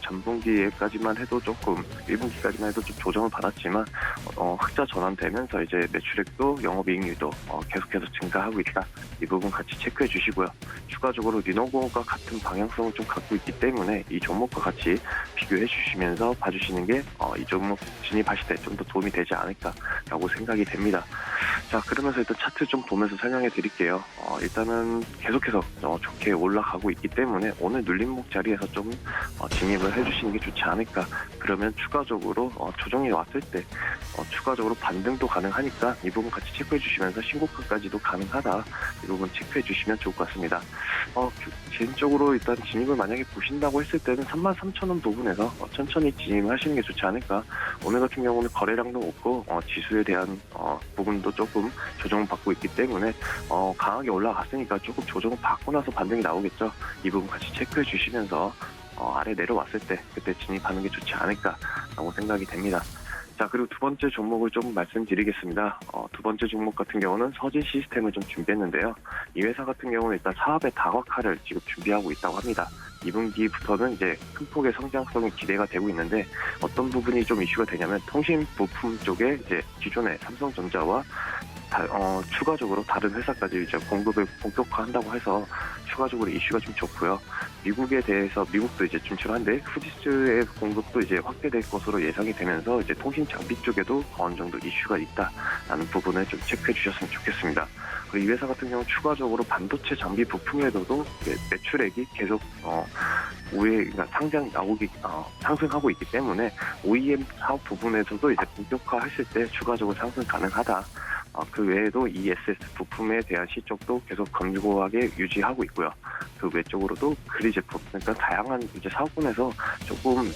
전분기까지만 해도 조금 1분기까지만 해도 좀 조정을 받았지만 흑자 전환되면서 이제 매출액도 영업이익률도 계속해서 증가하고 있다. 이 부분 같이 체크해 주시고요. 추가적으로 리노공과 같은 방향성을 좀 갖고 있기 때문에 이 종목과 같이 비교해 주시면서 봐주시는 게 이 종목 진입하실 때 좀 더 도움이 되지 않을까라고 생각이 됩니다. 자, 그러면서 일단 차트 좀 보면서 설명해 드릴게요. 일단은 계속해서 좋게 올라가고 있기 때문에 오늘 눌림목 자리에서 좀 진입을 해주시는 게 좋지 않을까. 그러면 추가적으로 조정이 왔을 때 추가적으로 반등도 가능하니까 이 부분 같이 체크해 주시면서 신고가까지도 가능하다. 이 부분 체크해 주시면 좋을 것 같습니다. 개인적으로 일단 진입을 만약에 보신다고 했을 때는 33,000원 부분에서 천천히 진입하시는 게 좋지 않을까. 오늘 같은 경우는 거래량도 없고 지수에 대한 부분도 조금 조정을 받고 있기 때문에 강하게 올라갔으니까 조금 조정을 받고 나서 반등이 나오겠죠. 이 부분 같이 체크해 주시면서 아래 내려왔을 때 그때 진입하는 게 좋지 않을까라고 생각이 됩니다. 자, 그리고 두 번째 종목을 좀 말씀드리겠습니다. 두 번째 종목 같은 경우는 서진 시스템을 좀 준비했는데요. 이 회사 같은 경우는 일단 사업의 다각화를 지금 준비하고 있다고 합니다. 2분기부터는 이제 큰 폭의 성장성이 기대가 되고 있는데 어떤 부분이 좀 이슈가 되냐면 통신 부품 쪽에 이제 기존의 삼성전자와 추가적으로 다른 회사까지 이제 공급을 본격화한다고 해서 추가적으로 이슈가 좀 좋고요. 미국에 대해서 미국도 이제 진출한데 후디스의 공급도 이제 확대될 것으로 예상이 되면서 이제 통신 장비 쪽에도 어느 정도 이슈가 있다라는 부분을 좀 체크해 주셨으면 좋겠습니다. 그리고 이 회사 같은 경우 추가적으로 반도체 장비 부품에서도 매출액이 계속 그러니까 상승하고 있기 때문에 OEM 사업 부분에서도 이제 본격화했을 때 추가적으로 상승 가능하다. 그 외에도 ESS 부품에 대한 실적도 계속 견고하게 유지하고 있고요. 그 외적으로도 그리 제품, 그러니까 다양한 이제 사업군에서 조금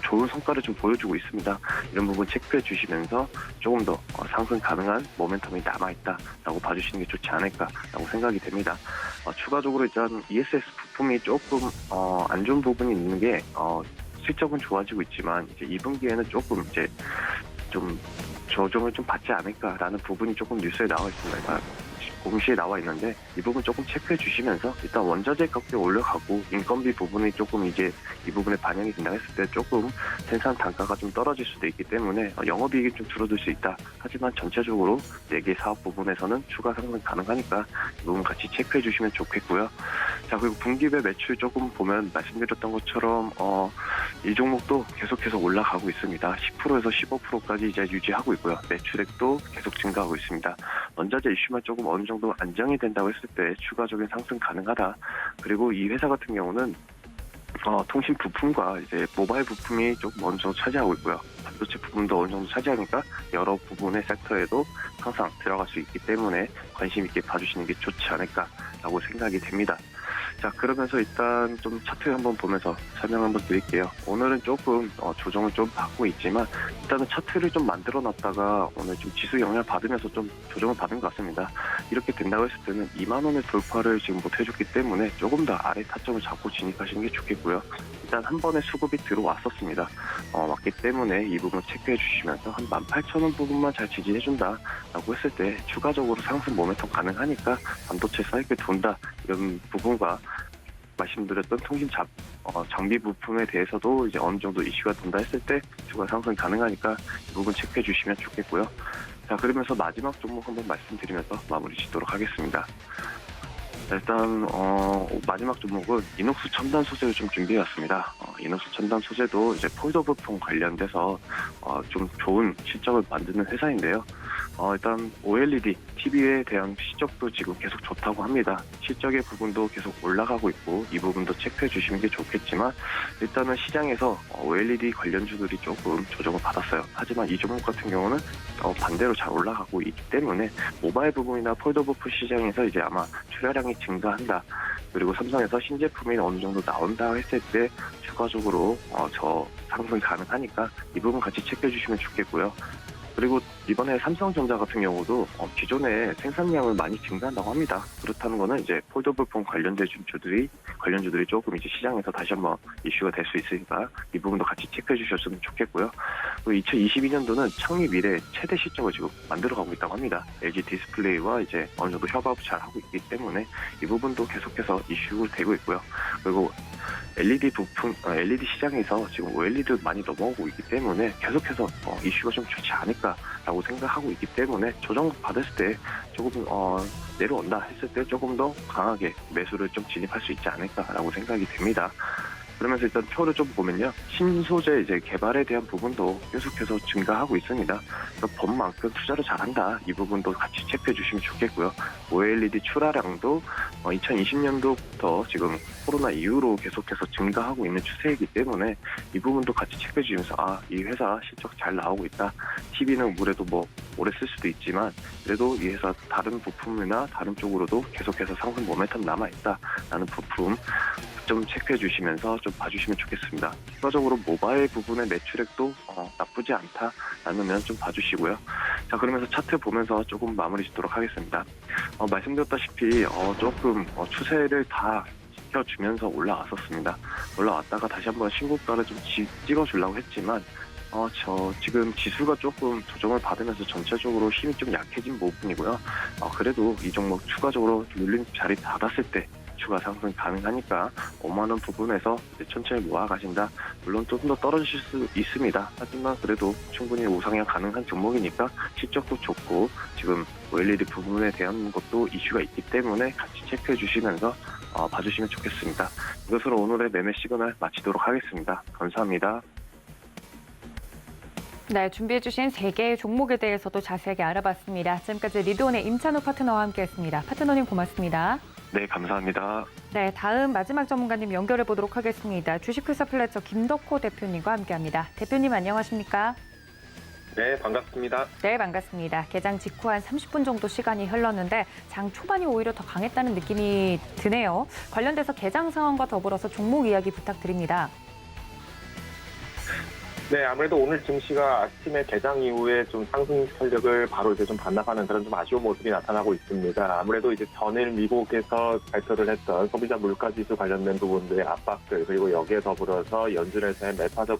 좋은 성과를 좀 보여주고 있습니다. 이런 부분 체크해 주시면서 조금 더 상승 가능한 모멘텀이 남아있다라고 봐주시는 게 좋지 않을까라고 생각이 됩니다. 추가적으로 일단 ESS 부품이 조금 안 좋은 부분이 있는 게 실적은 좋아지고 있지만 이제 2분기에는 조금 이제 좀 조정을 좀 받지 않을까라는 부분이 조금 뉴스에 나와 있습니다. 그러니까 공시에 나와 있는데 이 부분 조금 체크해 주시면서 일단 원자재 가격이 올라가고 인건비 부분이 조금 이제 이 부분에 반영이 된다 했을 때 조금 생산 단가가 좀 떨어질 수도 있기 때문에 영업이익이 좀 줄어들 수 있다. 하지만 전체적으로 4개 사업 부분에서는 추가 상승 가능하니까 이 부분 같이 체크해 주시면 좋겠고요. 자, 그리고 분기별 매출 조금 보면 말씀드렸던 것처럼 이 종목도 계속해서 올라가고 있습니다. 10%에서 15%까지 이제 유지하고 있고요. 매출액도 계속 증가하고 있습니다. 원자재 이슈만 조금 어느 정도 안정이 된다고 했을 때 추가적인 상승 가능하다. 그리고 이 회사 같은 경우는 통신 부품과 이제 모바일 부품이 조금 어느 정도 차지하고 있고요. 반도체 부분도 어느 정도 차지하니까 여러 부분의 섹터에도 항상 들어갈 수 있기 때문에 관심 있게 봐주시는 게 좋지 않을까라고 생각이 됩니다. 자, 그러면서 일단 좀 차트 한번 보면서 설명 한번 드릴게요. 오늘은 조금 조정을 좀 받고 있지만 일단은 차트를 좀 만들어 놨다가 오늘 좀 지수 영향을 받으면서 좀 조정을 받은 것 같습니다. 이렇게 된다고 했을 때는 2만 원의 돌파를 지금 못 해줬기 때문에 조금 더 아래 타점을 잡고 진입하시는 게 좋겠고요. 일단 한 번에 수급이 들어왔었습니다. 왔기 때문에 이 부분 체크해 주시면서 한 18,000원 부분만 잘 지지해준다라고 했을 때 추가적으로 상승 모멘텀 가능하니까 반도체 사이클 돈다 이런 부분과 말씀드렸던 통신 장비 부품에 대해서도 이제 어느 정도 이슈가 돈다 했을 때 추가 상승 가능하니까 이 부분 체크해 주시면 좋겠고요. 자, 그러면서 마지막 종목 한번 말씀드리면서 마무리 짓도록 하겠습니다. 일단 마지막 종목은 이녹스 첨단 소재를 좀 준비해왔습니다. 이녹스 첨단 소재도 이제 폴더 부품 관련돼서 좀 좋은 실적을 만드는 회사인데요. 일단 OLED TV에 대한 실적도 지금 계속 좋다고 합니다. 실적의 부분도 계속 올라가고 있고 이 부분도 체크해 주시는 게 좋겠지만 일단은 시장에서 OLED 관련주들이 조금 조정을 받았어요. 하지만 이 종목 같은 경우는 반대로 잘 올라가고 있기 때문에 모바일 부분이나 폴더 부품 시장에서 이제 아마 출하량이 증가한다. 그리고 삼성에서 신제품이 어느 정도 나온다 했을 때 추가적으로 저 상승 가능하니까 이 부분 같이 체크해 주시면 좋겠고요. 그리고 이번에 삼성전자 같은 경우도 기존에 생산량을 많이 증가한다고 합니다. 그렇다는 거는 이제 폴더 부품 관련된 주들이 조금 이제 시장에서 다시 한번 이슈가 될 수 있으니까 이 부분도 같이 체크해 주셨으면 좋겠고요. 그리고 2022년도는 창립 이래 최대 실적을 지금 만들어가고 있다고 합니다. LG 디스플레이와 이제 어느 정도 협업을 잘 하고 있기 때문에 이 부분도 계속해서 이슈가 되고 있고요. 그리고 LED 부품, LED 시장에서 지금 OLED 많이 넘어오고 있기 때문에 계속해서 이슈가 좀 좋지 않을까라고 생각하고 있기 때문에 조정 받았을 때 조금 내려온다 했을 때 조금 더 강하게 매수를 좀 진입할 수 있지 않을까라고 생각이 됩니다. 그러면서 일단 표를 좀 보면요. 신소재 이제 개발에 대한 부분도 계속해서 증가하고 있습니다. 그래서 법만큼 투자를 잘한다. 이 부분도 같이 체크해 주시면 좋겠고요. OLED 출하량도 2020년도부터 지금 코로나 이후로 계속해서 증가하고 있는 추세이기 때문에 이 부분도 같이 체크해 주시면서 이 회사 실적 잘 나오고 있다. TV는 물에도 뭐 오래 쓸 수도 있지만 그래도 이 회사 다른 부품이나 다른 쪽으로도 계속해서 상승 모멘텀 남아있다라는 부품 좀 체크해 주시면서 좀 봐주시면 좋겠습니다. 추가적으로 모바일 부분의 매출액도 나쁘지 않다라는 면 좀 봐주시고요. 자, 그러면서 차트 보면서 조금 마무리 짓도록 하겠습니다. 말씀드렸다시피 조금 추세를 다 지켜주면서 올라왔었습니다. 올라왔다가 다시 한번 신고가를 좀 찍어주려고 했지만 지금 지수가 조금 조정을 받으면서 전체적으로 힘이 좀 약해진 부분이고요. 그래도 이 종목 추가적으로 눌림 자리 닫았을 때 추가 상승 가능하니까 5만 원 부분에서 천천히 모아 가신다. 물론 조금 더 떨어질 수 있습니다. 하지만 그래도 충분히 우상향 가능한 종목이니까 실적도 좋고 지금 OLED 부분에 대한 것도 이슈가 있기 때문에 같이 체크해 주시면서 봐주시면 좋겠습니다. 이것으로 오늘의 매매 시그널 마치도록 하겠습니다. 감사합니다. 네, 준비해주신 3개의 종목에 대해서도 자세하게 알아봤습니다. 지금까지 리드온의 임찬우 파트너와 함께했습니다. 파트너님 고맙습니다. 네, 감사합니다. 네, 다음 마지막 전문가님 연결해 보도록 하겠습니다. 주식회사 플래처 김덕호 대표님과 함께합니다. 대표님 안녕하십니까? 네, 반갑습니다. 네, 반갑습니다. 개장 직후 한 30분 정도 시간이 흘렀는데 장 초반이 오히려 더 강했다는 느낌이 드네요. 관련돼서 개장 상황과 더불어서 종목 이야기 부탁드립니다. 네, 아무래도 오늘 증시가 아침에 개장 이후에 좀 상승 탄력을 바로 이제 좀 반납하는 그런 좀 아쉬운 모습이 나타나고 있습니다. 아무래도 이제 전일 미국에서 발표를 했던 소비자 물가지수 관련된 부분들의 압박들, 그리고 여기에 더불어서 연준에서의 매파적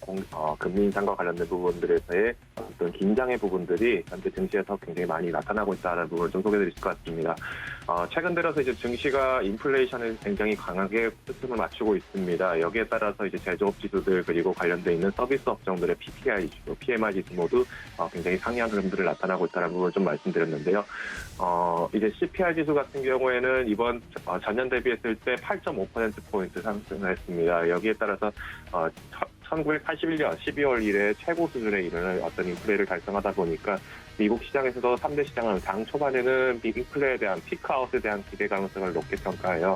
금리 인상과 관련된 부분들에서의 어떤 긴장의 부분들이 현재 증시에서 굉장히 많이 나타나고 있다는 부분을 좀 소개드릴 것 같습니다. 최근 들어서 이제 증시가 인플레이션에 굉장히 강하게 흐름을 맞추고 있습니다. 여기에 따라서 이제 제조업 지수들 그리고 관련돼 있는 서비스 업종들의 PPI 지수, PMI 지수 모두 굉장히 상이한 흐름들을 나타나고 있다는 부분을 좀 말씀드렸는데요. 이제 CPI 지수 같은 경우에는 이번 전년 대비했을 때 8.5%포인트 상승했습니다. 여기에 따라서 1981년 12월 이래 최고 수준에 이르는 어떤 인플레를 달성하다 보니까 미국 시장에서도 3대 시장은 장 초반에는 인플레에 대한 피크아웃에 대한 기대 가능성을 높게 평가하여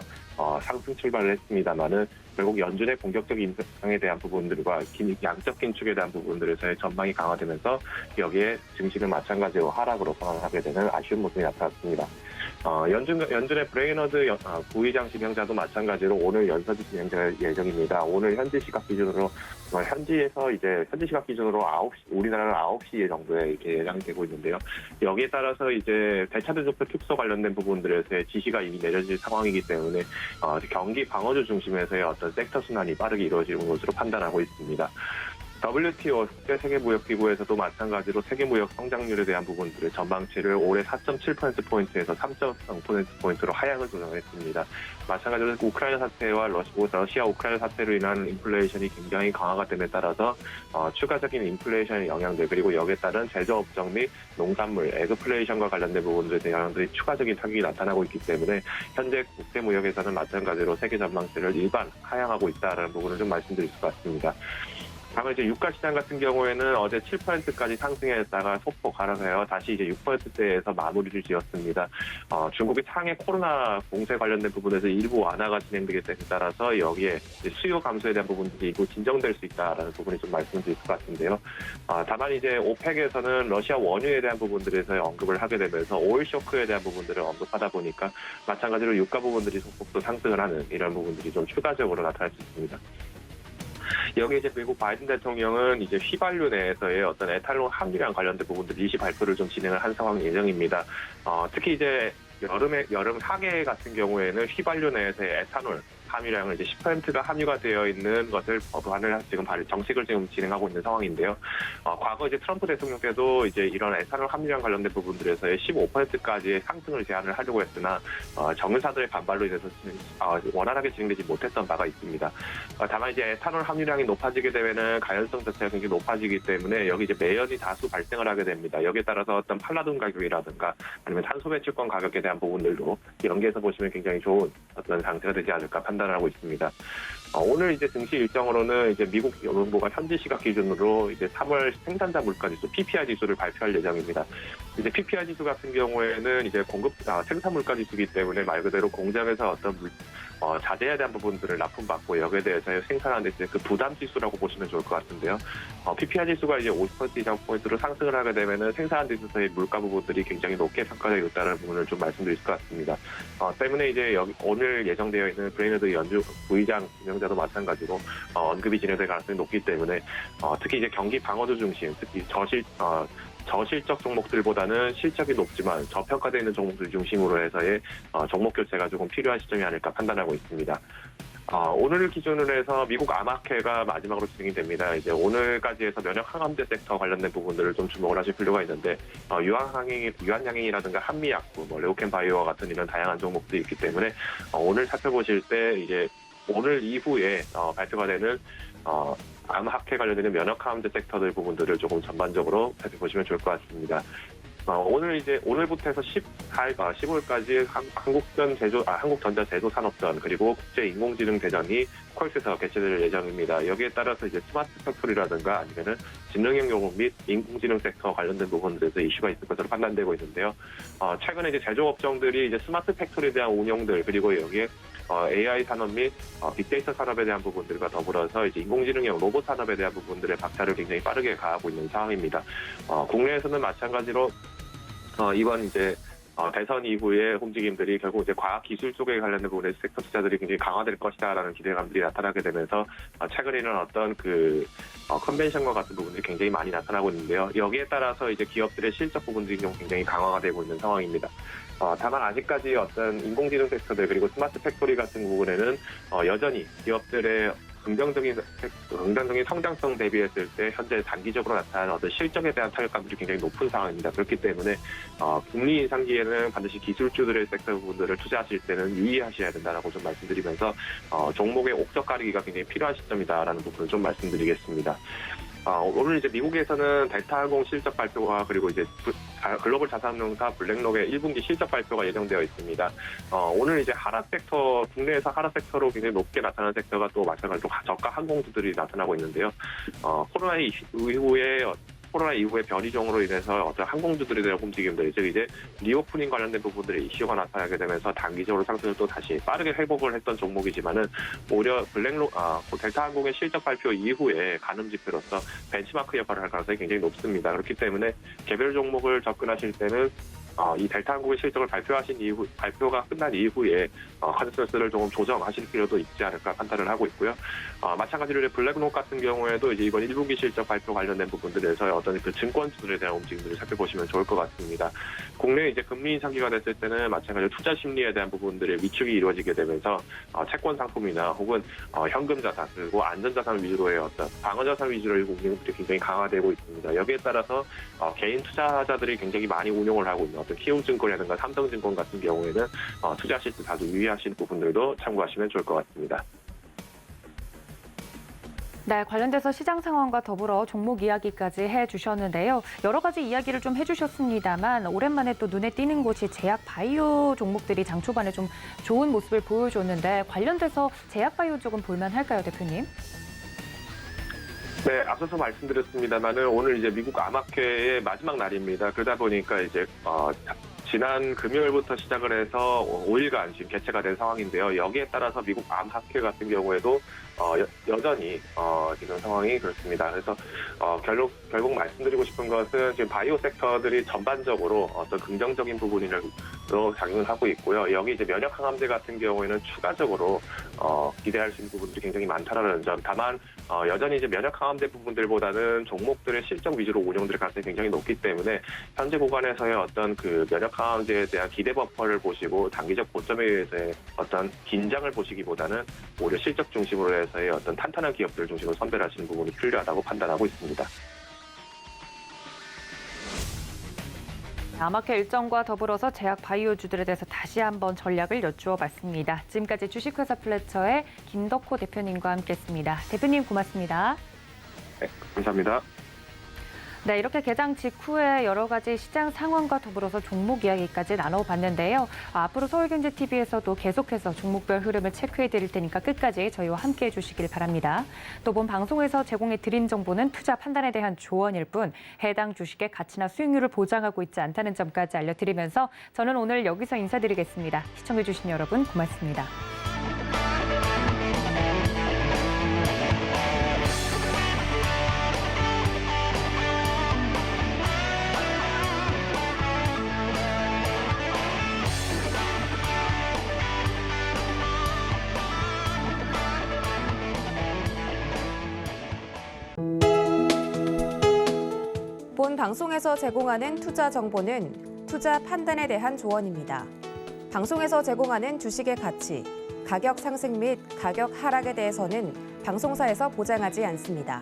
상승 출발을 했습니다만은 결국 연준의 공격적인 인상에 대한 부분들과 양적 긴축에 대한 부분들에서의 전망이 강화되면서 여기에 증시는 마찬가지로 하락으로 상황하게 되는 아쉬운 모습이 나타났습니다. 연준의 브레이너드 부의장 지명자도 마찬가지로 오늘 연설이 진행될 예정입니다. 오늘 현지 시각 기준으로 현지에서 이제 현지 시각 기준으로 9시, 우리나라는 9시 정도에 이렇게 예상이 되고 있는데요. 여기에 따라서 이제 대차대조표 축소 관련된 부분들에서의 지시가 이미 내려질 상황이기 때문에 경기 방어주 중심에서의 어떤 섹터 순환이 빠르게 이루어지는 것으로 판단하고 있습니다. WTO 세계무역기구에서도 마찬가지로 세계무역 성장률에 대한 부분들의 전망치를 올해 4.7%포인트에서 3.0%포인트로 하향을 조정했습니다. 마찬가지로 우크라이나 사태와 러시아 우크라이나 사태로 인한 인플레이션이 굉장히 강화가 됨에 따라서 추가적인 인플레이션의 영향들 그리고 여기에 따른 제조업종 및 농산물, 에그플레이션과 관련된 부분들에 대한 영향들이 추가적인 타격이 나타나고 있기 때문에 현재 국제무역에서는 마찬가지로 세계 전망치를 일반 하향하고 있다는 부분을 좀 말씀드릴 것 같습니다. 다만 이제 유가 시장 같은 경우에는 어제 7%까지 상승했다가 소폭 하락해요. 다시 이제 6%대에서 마무리를 지었습니다. 중국의 상해 코로나 봉쇄 관련된 부분에서 일부 완화가 진행되기 때문에 따라서 여기에 이제 수요 감소에 대한 부분들이 일부 진정될 수 있다라는 부분이 좀 말씀드릴 것 같은데요. 다만 이제 오펙에서는 러시아 원유에 대한 부분들에서 언급을 하게 되면서 오일 쇼크에 대한 부분들을 언급하다 보니까 마찬가지로 유가 부분들이 소폭도 상승을 하는 이런 부분들이 좀 추가적으로 나타날 수 있습니다. 여기 이제 미국 바이든 대통령은 이제 휘발유 내에서의 어떤 에탄올 함유량 관련된 부분들 일시 발표를 좀 진행을 한 상황 예정입니다. 특히 이제 여름 하계 같은 경우에는 휘발유 내에서의 에탄올 함유량을 이제 10%가 함유가 되어 있는 것을 법안을 지금 정책을 지금 진행하고 있는 상황인데요. 과거 이제 트럼프 대통령 때도 이제 이런 에탄올 함유량 관련된 부분들에서의 15%까지의 상승을 제한을 하려고 했으나 정유사들의 반발로 인해서 원활하게 진행되지 못했던 바가 있습니다. 다만 이제 에탄올 함유량이 높아지게 되면은 가연성 자체가 굉장히 높아지기 때문에 여기 이제 매연이 다수 발생을 하게 됩니다. 여기에 따라서 어떤 팔라듐 가격이라든가 아니면 탄소 배출권 가격에 대한 부분들도 연계해서 보시면 굉장히 좋은 어떤 상태가 되지 않을까 판단하고 있습니다. 오늘 이제 증시 일정으로는 이제 미국 연준부가 현지 시각 기준으로 이제 3월 생산자 물가 지수 PPI 지수를 발표할 예정입니다. 이제 PPI 지수 같은 경우에는 이제 생산 물가 지수이기 때문에 말 그대로 공장에서 어떤 자재에 대한 부분들을 납품받고 여기에 대해서 생산하는 이제 그 부담 지수라고 보시면 좋을 것 같은데요. PPI 지수가 이제 50% 이상 포인트로 상승을 하게 되면은 생산한 지수의 물가 부분들이 굉장히 높게 평가되어 있다는 부분을 좀 말씀드릴 것 같습니다. 때문에 이제 오늘 예정되어 있는 브레이너드 연준 부의장 지명자도 마찬가지로 언급이 진행될 가능성이 높기 때문에 특히 이제 경기 방어주 중심, 특히 저실적 종목들보다는 실적이 높지만 저평가되어 있는 종목들 중심으로 해서의 종목 교체가 조금 필요한 시점이 아닐까 판단하고 있습니다. 오늘 기준으로 해서 미국 암학회가 마지막으로 진행이 됩니다. 이제 오늘까지 해서 면역 항암제 섹터 관련된 부분들을 좀 주목을 하실 필요가 있는데 유한양행이라든가 한미약품, 레오켄 바이오와 같은 이런 다양한 종목들이 있기 때문에 오늘 살펴보실 때 이제 오늘 이후에 발표가 되는 암학회 관련된 면역 항암제 섹터들 부분들을 조금 전반적으로 살펴보시면 좋을 것 같습니다. 오늘부터 해서 15일까지 한국전자 제조산업전 그리고 국제인공지능 대전이 퀄스에서 개최될 예정입니다. 여기에 따라서 이제 스마트 팩토리라든가 아니면은 지능형 용업 및 인공지능 섹터 관련된 부분들에서 이슈가 있을 것으로 판단되고 있는데요. 최근에 이제 제조업종들이 이제 스마트 팩토리에 대한 운영들 그리고 여기에 AI 산업 및 빅데이터 산업에 대한 부분들과 더불어서 이제 인공지능형 로봇 산업에 대한 부분들의 박차를 굉장히 빠르게 가하고 있는 상황입니다. 국내에서는 마찬가지로 이번 이제 대선 이후의 움직임들이 결국 이제 과학 기술 쪽에 관련된 부분의 섹터 투자들이 굉장히 강화될 것이다라는 기대감들이 나타나게 되면서 최근에는 어떤 컨벤션과 같은 부분들이 굉장히 많이 나타나고 있는데요. 여기에 따라서 이제 기업들의 실적 부분들이 좀 굉장히 강화가 되고 있는 상황입니다. 다만 아직까지 어떤 인공지능 섹터들 그리고 스마트 팩토리 같은 부분에는 여전히 기업들의 긍정적인 성장성 대비했을 때 현재 단기적으로 나타나는 어떤 실적에 대한 타격감들이 굉장히 높은 상황입니다. 그렇기 때문에 금리 인상기에는 반드시 기술주들의 섹터 부분들을 투자하실 때는 유의하셔야 된다라고 좀 말씀드리면서 종목의 옥석 가리기가 굉장히 필요한 시점이다라는 부분을 좀 말씀드리겠습니다. 오늘 이제 미국에서는 델타항공 실적 발표가 그리고 이제 글로벌 자산운용사 블랙록의 1분기 실적 발표가 예정되어 있습니다. 오늘 이제 하락 섹터, 국내에서 하락 섹터로 굉장히 높게 나타나는 섹터가 또 마찬가지로 저가 항공주들이 나타나고 있는데요. 코로나 이후의 변이종으로 인해서 어떤 항공주들에 대한 움직임들, 즉 이제 리오프닝 관련된 부분들의 이슈가 나타나게 되면서 단기적으로 상승을 또 다시 빠르게 회복을 했던 종목이지만은 오히려 델타항공의 실적 발표 이후에 가늠 지표로서 벤치마크 역할을 할 가능성이 굉장히 높습니다. 그렇기 때문에 개별 종목을 접근하실 때는 이 델타항공의 실적을 발표가 끝난 이후에 컨센서스를 조금 조정하실 필요도 있지 않을까 판단을 하고 있고요. 마찬가지로 블랙록 같은 경우에도 이제 이번 1분기 실적 발표 관련된 부분들에서 어떤 그 증권주들에 대한 움직임들을 살펴보시면 좋을 것 같습니다. 국내 이제 금리 인상기가 됐을 때는 마찬가지로 투자 심리에 대한 부분들의 위축이 이루어지게 되면서 채권 상품이나 혹은 현금 자산 그리고 안전자산 위주로의 어떤 방어자산 위주로의 움직임들이 굉장히 강화되고 있습니다. 여기에 따라서 개인 투자자들이 굉장히 많이 운용을 하고 있는 어떤 키움증권이라든가 삼성증권 같은 경우에는 투자하실 때 다소 유의하실 부분들도 참고하시면 좋을 것 같습니다. 네, 관련돼서 시장 상황과 더불어 종목 이야기까지 해주셨는데요. 여러 가지 이야기를 좀 해주셨습니다만 오랜만에 또 눈에 띄는 곳이 제약 바이오 종목들이 장 초반에 좀 좋은 모습을 보여줬는데 관련돼서 제약 바이오 쪽은 볼만할까요, 대표님? 네, 앞서서 말씀드렸습니다만은 오늘 이제 미국 암학회의 마지막 날입니다. 그러다 보니까 이제 지난 금요일부터 시작을 해서 5일간 지금 개최가 된 상황인데요. 여기에 따라서 미국 암학회 같은 경우에도 여전히 지금 상황이 그렇습니다. 그래서 결국 말씀드리고 싶은 것은 지금 바이오 섹터들이 전반적으로 어떤 긍정적인 부분으로 작용을 하고 있고요. 여기 이제 면역 항암제 같은 경우에는 추가적으로 기대할 수 있는 부분들이 굉장히 많다라는 점. 다만 여전히 이제 면역 항암제 부분들보다는 종목들의 실적 위주로 운용될 가능성이 굉장히 높기 때문에 현재 구간에서의 어떤 그 면역 항암제에 대한 기대 버퍼를 보시고 단기적 고점에 의해서의 어떤 긴장을 보시기보다는 오히려 실적 중심으로 해서의 어떤 탄탄한 기업들 중심으로 선별하시는 부분이 필요하다고 판단하고 있습니다. 암학회 일정과 더불어서 제약 바이오주들에 대해서 다시 한번 전략을 여쭈어 봤습니다. 지금까지 주식회사 플래처의 김덕호 대표님과 함께했습니다. 대표님 고맙습니다. 네, 감사합니다. 네, 이렇게 개장 직후에 여러 가지 시장 상황과 더불어서 종목 이야기까지 나눠봤는데요. 앞으로 서울경제TV에서도 계속해서 종목별 흐름을 체크해드릴 테니까 끝까지 저희와 함께해 주시길 바랍니다. 또 본 방송에서 제공해드린 정보는 투자 판단에 대한 조언일 뿐 해당 주식의 가치나 수익률을 보장하고 있지 않다는 점까지 알려드리면서 저는 오늘 여기서 인사드리겠습니다. 시청해주신 여러분 고맙습니다. 본 방송에서 제공하는 투자 정보는 투자 판단에 대한 조언입니다. 방송에서 제공하는 주식의 가치, 가격 상승 및 가격 하락에 대해서는 방송사에서 보장하지 않습니다.